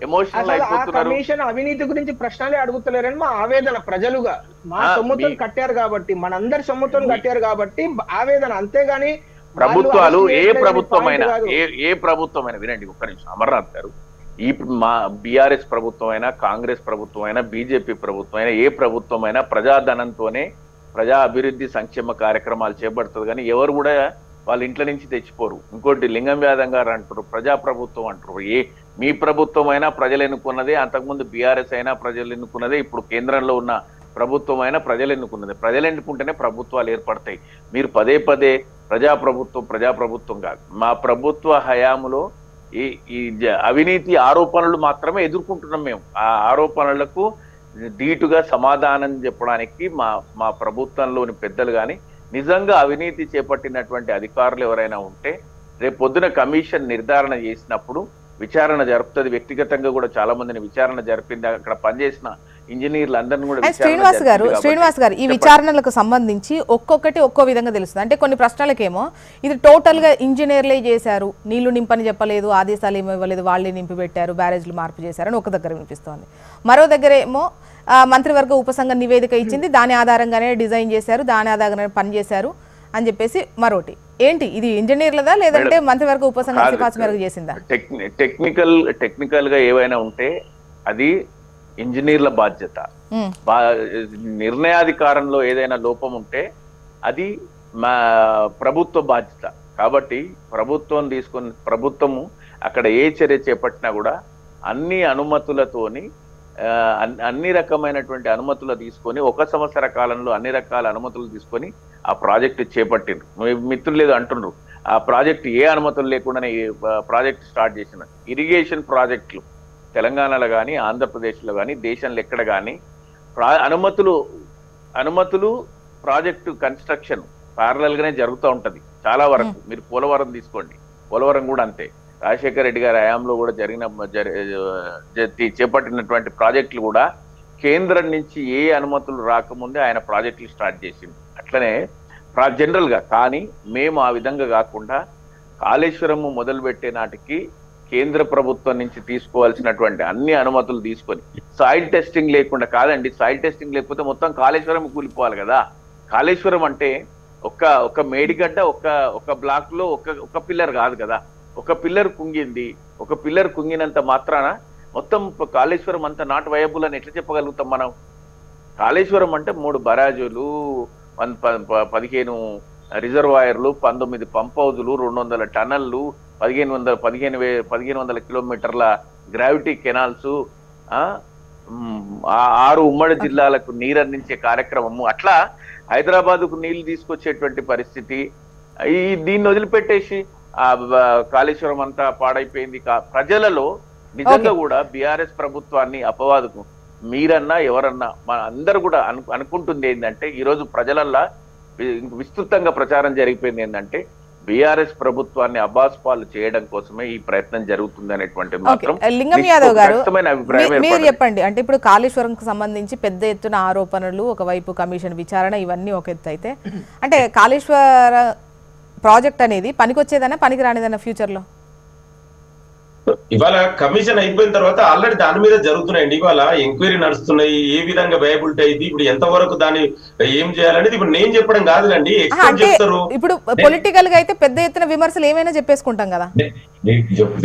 ఎమోషనల్ అయిపోతున్నారు? కమిషన్ అవినీతి గురించి ప్రశ్నలే అడుగుతలేరని మా ఆవేదన. ప్రజలుగా మా సొమ్ముతో కట్టారు కాబట్టి, మనందరి సొమ్ముతో కట్టారు కాబట్టి ఆవేదన, అంతేగాని ప్రభుత్వాలు ఏ ప్రభుత్వమైనా వినండి ఒక్క నిమిషం అమర్నాథ్ గారు, ఈ మా బీఆర్ఎస్ ప్రభుత్వం అయినా, కాంగ్రెస్ ప్రభుత్వం అయినా, బీజేపీ ప్రభుత్వం అయినా, ఏ ప్రభుత్వం అయినా ప్రజాధనంతోనే ప్రజా అభివృద్ధి సంక్షేమ కార్యక్రమాలు చేపడుతుంది. కానీ ఎవరు కూడా వాళ్ళ ఇంట్ల నుంచి తెచ్చిపోరు. ఇంకోటి లింగం వ్యాధం గారు అంటారు, ప్రజాప్రభుత్వం అంటారు. మీ ప్రభుత్వం అయినా ప్రజలు ఎన్నుకున్నదే, అంతకుముందు బీఆర్ఎస్ అయినా ప్రజలు ఎన్నుకున్నదే, ఇప్పుడు కేంద్రంలో ఉన్న ప్రభుత్వం అయినా ప్రజలు ఎన్నుకున్నదే. ప్రజలు ఎన్నుకుంటేనే ప్రభుత్వాలు ఏర్పడతాయి. మీరు పదే ప్రజాప్రభుత్వం కాదు. మా ప్రభుత్వ హయాములో ఈ అవినీతి ఆరోపణలు మాత్రమే ఎదుర్కొంటున్నాం మేము. ఆ ఆరోపణలకు ధీటుగా సమాధానం చెప్పడానికి మా ప్రభుత్వంలోని పెద్దలు కానీ, నిజంగా అవినీతి చేపట్టినటువంటి అధికారులు ఎవరైనా ఉంటే రేపు పొద్దున కమిషన్ నిర్ధారణ చేసినప్పుడు విచారణ జరుపుతుంది. వ్యక్తిగతంగా కూడా చాలా మందిని విచారణ జరిపింది. అక్కడ పనిచేసిన ఇంజనీర్లు అందరినీ కూడా. శ్రీనివాస్ గారు, ఈ విచారణలకు సంబంధించి ఒక్కొక్కటి ఒక్కో విధంగా తెలుస్తుంది. అంటే కొన్ని ప్రశ్నలకేమో ఇది టోటల్ గా ఇంజనీర్లే చేశారు, నీళ్లు నింపని చెప్పలేదు, ఆదేశాలు ఏమో ఇవ్వలేదు, వాళ్ళే నింపి పెట్టారు, బ్యారేజ్లు మార్పు చేశారని ఒక దగ్గర వినిపిస్తోంది. మరో దగ్గర ఏమో మంత్రివర్గ ఉపసంఘం నివేదిక ఇచ్చింది, దాని ఆధారంగానే డిజైన్ చేశారు, దాని ఆధారంగానే పనిచేశారు అని చెప్పేసి మరోటి. ఏంటి ఇది, ఇంజనీర్లదా లేదంటే మంత్రివర్గ ఉపసంఘం సిఫార్సు మేరకు చేసిందా? టెక్నికల్ గా ఏవైనా ఉంటే అది ఇంజనీర్ల బాధ్యత. నిర్ణయాధికారంలో ఏదైనా లోపం ఉంటే అది మా ప్రభుత్వ బాధ్యత. కాబట్టి ప్రభుత్వము అక్కడ ఏ చర్య చేపట్టినా కూడా అన్ని అనుమతులతోని, అన్ని రకమైనటువంటి అనుమతులు తీసుకొని, 1 సంవత్సర కాలంలో అన్ని రకాల అనుమతులు తీసుకొని ఆ ప్రాజెక్టు చేపట్టిండ్రు. మిత్రులు లేదు అంటుండ్రు, ఆ ప్రాజెక్టు ఏ అనుమతులు లేకుండానే ప్రాజెక్టు స్టార్ట్ చేసిన ఇరిగేషన్ ప్రాజెక్టులు తెలంగాణలో కానీ, ఆంధ్రప్రదేశ్లో కానీ, దేశంలో ఎక్కడ కానీ అనుమతులు ప్రాజెక్టు కన్స్ట్రక్షన్ ప్యారలల్ గానే జరుగుతూ ఉంటది చాలా వరకు. మీరు పోలవరం తీసుకోండి, పోలవరం కూడా అంతే. రాజశేఖర రెడ్డి గారి హయాంలో కూడా చేపట్టినటువంటి ప్రాజెక్టులు కూడా కేంద్రం నుంచి ఏ అనుమతులు రాకముందే ఆయన ప్రాజెక్టులు స్టార్ట్ చేసింది. అట్లనే జనరల్ గా. కానీ మేము ఆ విధంగా కాకుండా కాళేశ్వరము మొదలు పెట్టే నాటికి కేంద్ర ప్రభుత్వం నుంచి తీసుకోవాల్సినటువంటి అన్ని అనుమతులు తీసుకొని, సాయిల్ టెస్టింగ్ లేకుండా కాదండి, సాయిల్ టెస్టింగ్ లేకపోతే మొత్తం కాళేశ్వరం కూలిపోవాలి కదా. కాళేశ్వరం అంటే ఒక మేడిగడ్డ, ఒక బ్లాక్ లో ఒక పిల్లర్ కాదు కదా. ఒక పిల్లర్ కుంగినంత మాత్రాన మొత్తం కాళేశ్వరం అంతా నాట్ వయబుల్ అని ఎట్లా చెప్పగలుగుతాం మనం? కాళేశ్వరం అంటే 3 బరాజులు, 15 రిజర్వాయర్లు, 19 పంప్ హౌజులు, 200 టనళ్లు, 1500 కిలోమీటర్ల గ్రావిటీ కెనాల్స్, 6 ఉమ్మడి జిల్లాలకు నీరు అందించే కార్యక్రమము, అట్లా హైదరాబాద్కు నీళ్లు తీసుకొచ్చేటువంటి పరిస్థితి. దీన్ని వదిలిపెట్టేసి కాళేశ్వరం అంతా పాడైపోయింది. ప్రజలలో నిజంగా కూడా బీఆర్ఎస్ ప్రభుత్వాన్ని అపవాదుకు మీరన్నా ఎవరన్నా మన అందరు కూడా అనుకుంటుంది ఏంటంటే, ఈరోజు ప్రజలల్లా విస్తృతంగా ప్రచారం జరిగిపోయింది ఏంటంటే బీఆర్ఎస్ ప్రభుత్వాన్ని అబాస్పాలు చేయడం కోసమే ఈ ప్రయత్నం జరుగుతుంది అనేటువంటి మాత్రం లింగం యాదవ్ గారు మీరు చెప్పండి. అంటే ఇప్పుడు కాళేశ్వరంకు సంబంధించి పెద్ద ఎత్తున ఆరోపణలు, ఒకవైపు కమిషన్ విచారణ, ఇవన్నీ ఒక ఎత్తు అయితే, అంటే కాళేశ్వర ప్రాజెక్ట్ అనేది పనికొచ్చేదన్నా పనికి రానిదన్నా ఫ్యూచర్ లో? ఇవాళ కమిషన్ అయిపోయిన తర్వాత ఆల్రెడీ దాని మీద జరుగుతున్నాయండి. ఇవాళ ఎంక్వైరీ నడుస్తున్నాయి, ఏ విధంగా వేయబిలిటీ అయింది, ఇప్పుడు ఎంతవరకు దాన్ని ఏం చేయాలనేది ఇప్పుడు నేను చెప్పడం కాదులండి, ఎక్స్పర్ట్ చెప్తారు. ఇప్పుడు పొలిటికల్ గా అయితే పెద్ద ఎత్తున విమర్శలు ఏమైనా చెప్పేసుకుంటాం కదా.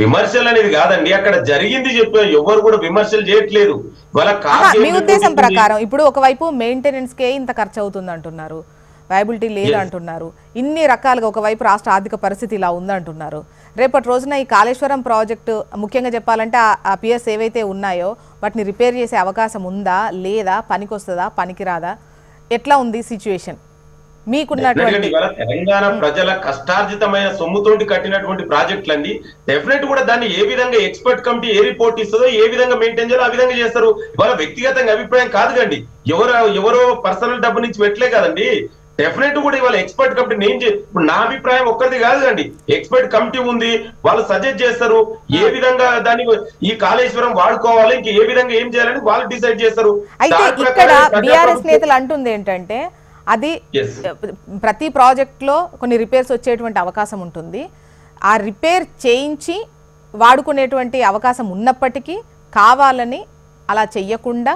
విమర్శలు అనేది కాదండి, అక్కడ జరిగింది చెప్పే ఎవరు కూడా విమర్శలు చేయట్లేదు. మీ ఉద్దేశం ప్రకారం ఇప్పుడు ఒకవైపు మెయింటెనెన్స్ కే ఇంత ఖర్చు అవుతుంది అంటున్నారు, వైబిలిటీ లేదంటున్నారు, ఇన్ని రకాలుగా ఒకవైపు రాష్ట్ర ఆర్థిక పరిస్థితి ఇలా ఉందంటున్నారు. రేపటి రోజున ఈ కాళేశ్వరం ప్రాజెక్టు ముఖ్యంగా చెప్పాలంటే ఆ పిఎస్ ఏవైతే ఉన్నాయో వాటిని రిపేర్ చేసే అవకాశం ఉందా లేదా, పనికొస్తుందా పనికిరాదా, ఎట్లా ఉంది సిచ్యువేషన్ మీకున్నటువంటి? తెలంగాణ ప్రజల కష్టార్జితమైన సొమ్ముతోటి కట్టినటువంటి ప్రాజెక్టులన్నీ డెఫినెట్ కూడా దాన్ని ఏ విధంగా ఎక్స్పర్ట్ కమిటీ ఏ రిపోర్ట్ ఇస్తుందో, ఏ విధంగా మెయింటైన్ చేయాలో ఆ విధంగా చేస్తారు. ఇవాళ వ్యక్తిగతంగా అభిప్రాయం కాదు కండి, ఎవరో పర్సనల్ డబ్బు నుంచి పెట్టలే కదండి. డెఫినెట్ కూడా ఇవాళ ఎక్స్పర్ట్ కమిటీ ఇప్పుడు నా అభిప్రాయం ఒక్కరిది కాదు అండి, ఎక్స్పర్ట్ కమిటీ ఉంది, వాళ్ళు సజెస్ట్ చేస్తారు ఏ విధంగా దాన్ని ఈ కాళేశ్వరం వాడుకోవాలి, ఇంక ఏ విధంగా ఏం చేయాలని వాళ్ళు డిసైడ్ చేస్తారు. అయితే ఇక్కడ బీఆర్ఎస్ నేతలు అంటుంది ఏంటంటే, అది ప్రతి ప్రాజెక్ట్ లో కొన్ని రిపేర్స్ వచ్చేటువంటి అవకాశం ఉంటుంది, ఆ రిపేర్ చేయించి వాడుకునేటువంటి అవకాశం ఉన్నప్పటికీ కావాలని అలా చెయ్యకుండా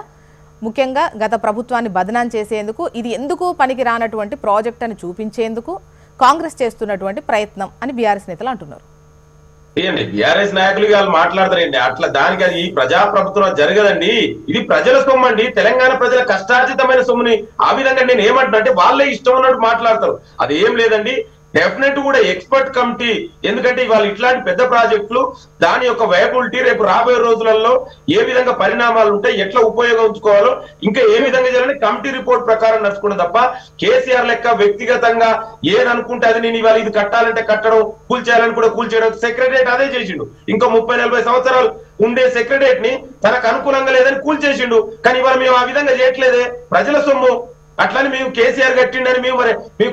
ముఖ్యంగా గత ప్రభుత్వాన్ని బదనాం చేసేందుకు, ఇది ఎందుకు పనికి రానటువంటి ప్రాజెక్ట్ అని చూపించేందుకు కాంగ్రెస్ చేస్తున్నటువంటి ప్రయత్నం అని బీఆర్ఎస్ నేతలు అంటున్నారు. బీఆర్ఎస్ నాయకులు వాళ్ళు మాట్లాడతారండి అట్లా, దానికి అది ఈ ప్రజాప్రభుత్వం జరగదండి, ఇది ప్రజల సొమ్ము అండి, తెలంగాణ ప్రజల కష్టార్జితమైన సొమ్ముని. ఆ విధంగా నేను ఏమంటున్నా అంటే వాళ్ళే ఇష్టం ఉన్నట్టు మాట్లాడతారు, అది ఏం లేదండి. డెఫినెట్ కూడా ఎక్స్పర్ట్ కమిటీ, ఎందుకంటే ఇవాళ ఇట్లాంటి పెద్ద ప్రాజెక్టులు దాని యొక్క వైబిలిటీ రేపు రాబోయే రోజులలో ఏ విధంగా పరిణామాలు ఉంటాయి, ఎట్లా ఉపయోగించుకోవాలో, ఇంకా ఏ విధంగా చేయాలని కమిటీ రిపోర్ట్ ప్రకారం నడుచుకున్న తప్ప కేసీఆర్ లెక్క వ్యక్తిగతంగా ఏదనుకుంటే అది నేను ఇవాళ ఇది కట్టాలంటే కట్టడం, కూల్చేయాలని కూడా కూల్చేయడం. సెక్రటరియట్ అదే చేసిండు, ఇంకా 30-40 సంవత్సరాలు ఉండే సెక్రటరియట్ ని తనకు అనుకూలంగా లేదని కూల్చేసిండు. కానీ ఇవాళ మేము ఆ విధంగా చేయట్లేదే, ప్రజల సొమ్ము. అట్లని మేము కేసీఆర్ కట్టిండని మేము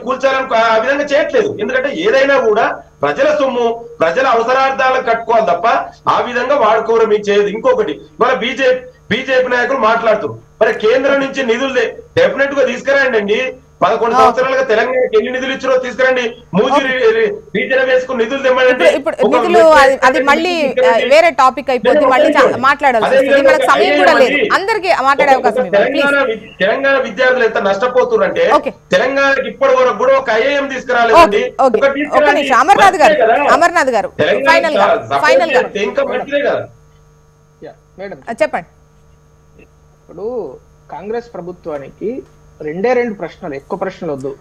కూల్చాలని ఆ విధంగా చేయట్లేదు. ఎందుకంటే ఏదైనా కూడా ప్రజల సొమ్ము, ప్రజల అవసరార్థాలకు కట్టుకోవాలి తప్ప ఆ విధంగా వాడుకోవడం మీకు చేయదు. ఇంకొకటి, మన బీజేపీ నాయకులు మాట్లాడుతారు, మరి కేంద్రం నుంచి నిధులు డెఫినెట్ గా తీసుకురండి. 11 సంవత్సరాలుగా తెలంగాణకి ఎన్ని నిధులు ఇచ్చారో తీసుకురండి, మూజీ రీజన్ వేసుకుని నిధులు తెమ్మండి. నిధులు అది మళ్ళీ వేరే టాపిక్ అయిపోతుంది, మళ్ళీ మాట్లాడాల్సి మనకు సమయం కూడా లేదు, అందరికీ మాట్లాడే అవకాశం. తెలంగాణ విద్యార్థులు ఎంత నష్టపోతున్నారంటే, తెలంగాణకి ఇప్పటి వరకు కూడా ఒక ఐఏఎం తీసుకురాలేదండి. అమర్నాథ్ గారు ఫైనల్ గా ఇంకా మంచిదే కదా చెప్పండి. ఇప్పుడు కాంగ్రెస్ ప్రభుత్వానికి 2 ప్రశ్నలు, ఎక్కువ ప్రశ్నలు వద్దు,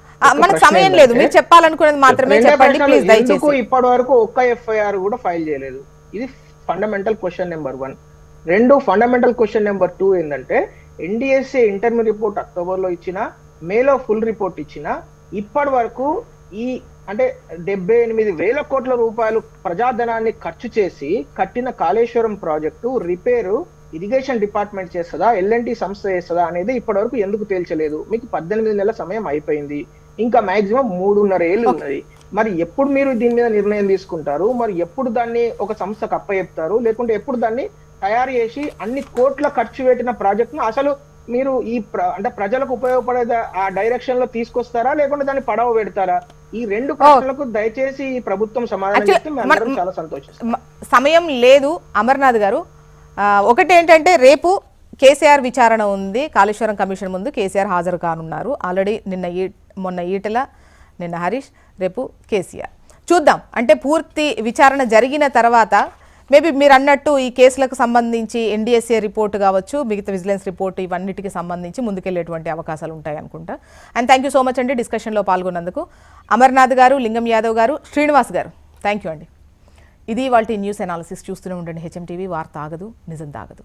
మనకు సమయం లేదు, మీరు చెప్పాలనుకునేది మాత్రమే చెప్పండి ప్లీజ్. ఎందుకు ఇప్పటి వరకు ఒక్క ఎఫ్ఐఆర్ కూడా ఫైల్ చేయలేదు? ఇది fundamental question number 1. 2 fundamental question number 2 ఏంటంటే, ఎన్డీఎస్ఏ ఇంటర్మీడియట్ రిపోర్ట్ అక్టోబర్ లో ఇచ్చిన, మేలో ఫుల్ రిపోర్ట్ ఇచ్చిన, ఇప్పటి వరకు ఈ అంటే 78,000 కోట్ల రూపాయలు ప్రజాధనాన్ని ఖర్చు చేసి కట్టిన Kaleshwaram project repair irrigation department చేస్తుందా, ఎల్ఎన్టీ సంస్థ చేస్తుందా అనేది ఇప్పటి వరకు ఎందుకు తేల్చలేదు? మీకు 18 నెలల సమయం అయిపోయింది, ఇంకా మాక్సిమం 3.5 ఏళ్ళు ఉన్నది. మరి ఎప్పుడు మీరు దీని మీద నిర్ణయం తీసుకుంటారు? మరి ఎప్పుడు దాన్ని ఒక సంస్థకు అప్పచెప్తారు? లేకుంటే ఎప్పుడు దాన్ని తయారు చేసి అన్ని కోట్ల ఖర్చు పెట్టిన ప్రాజెక్ట్ ను అసలు మీరు ఈ అంటే ప్రజలకు ఉపయోగపడే ఆ డైరెక్షన్ లో తీసుకొస్తారా, లేకుంటే దాన్ని పడవ పెడతారా? ఈ 2 ప్రశ్నలకు దయచేసి ఈ ప్రభుత్వం సమాధానం చెప్తే మేము చాలా సంతోషిస్తాం. సమయం లేదు అమర్నాథ్ గారు. ఒకటి ఏంటంటే, రేపు కేసీఆర్ విచారణ ఉంది, కాళేశ్వరం కమిషన్ ముందు కేసీఆర్ హాజరు కానున్నారు. ఆల్రెడీ మొన్న ఈటెల, నిన్న హరీష్, రేపు కేసీఆర్. చూద్దాం, అంటే పూర్తి విచారణ జరిగిన తర్వాత మేబీ మీరు అన్నట్టు ఈ కేసులకు సంబంధించి ఎన్డీఎస్ఏ రిపోర్ట్ కావచ్చు, మిగతా విజిలెన్స్ రిపోర్ట్, ఇవన్నిటికి సంబంధించి ముందుకెళ్లేటువంటి అవకాశాలు ఉంటాయి అనుకుంటా. And thank you so much అండి డిస్కషన్లో పాల్గొన్నందుకు. అమర్నాథ్ గారు, లింగం యాదవ్ గారు, శ్రీనివాస్ గారు, థ్యాంక్ యూ అండి. ఇది వాళ్ళ న్యూస్ అనాలిసిస్. చూస్తూనే ఉండండి హెచ్ఎం టీవీ. వార్త ఆగదు, నిజం తాగదు.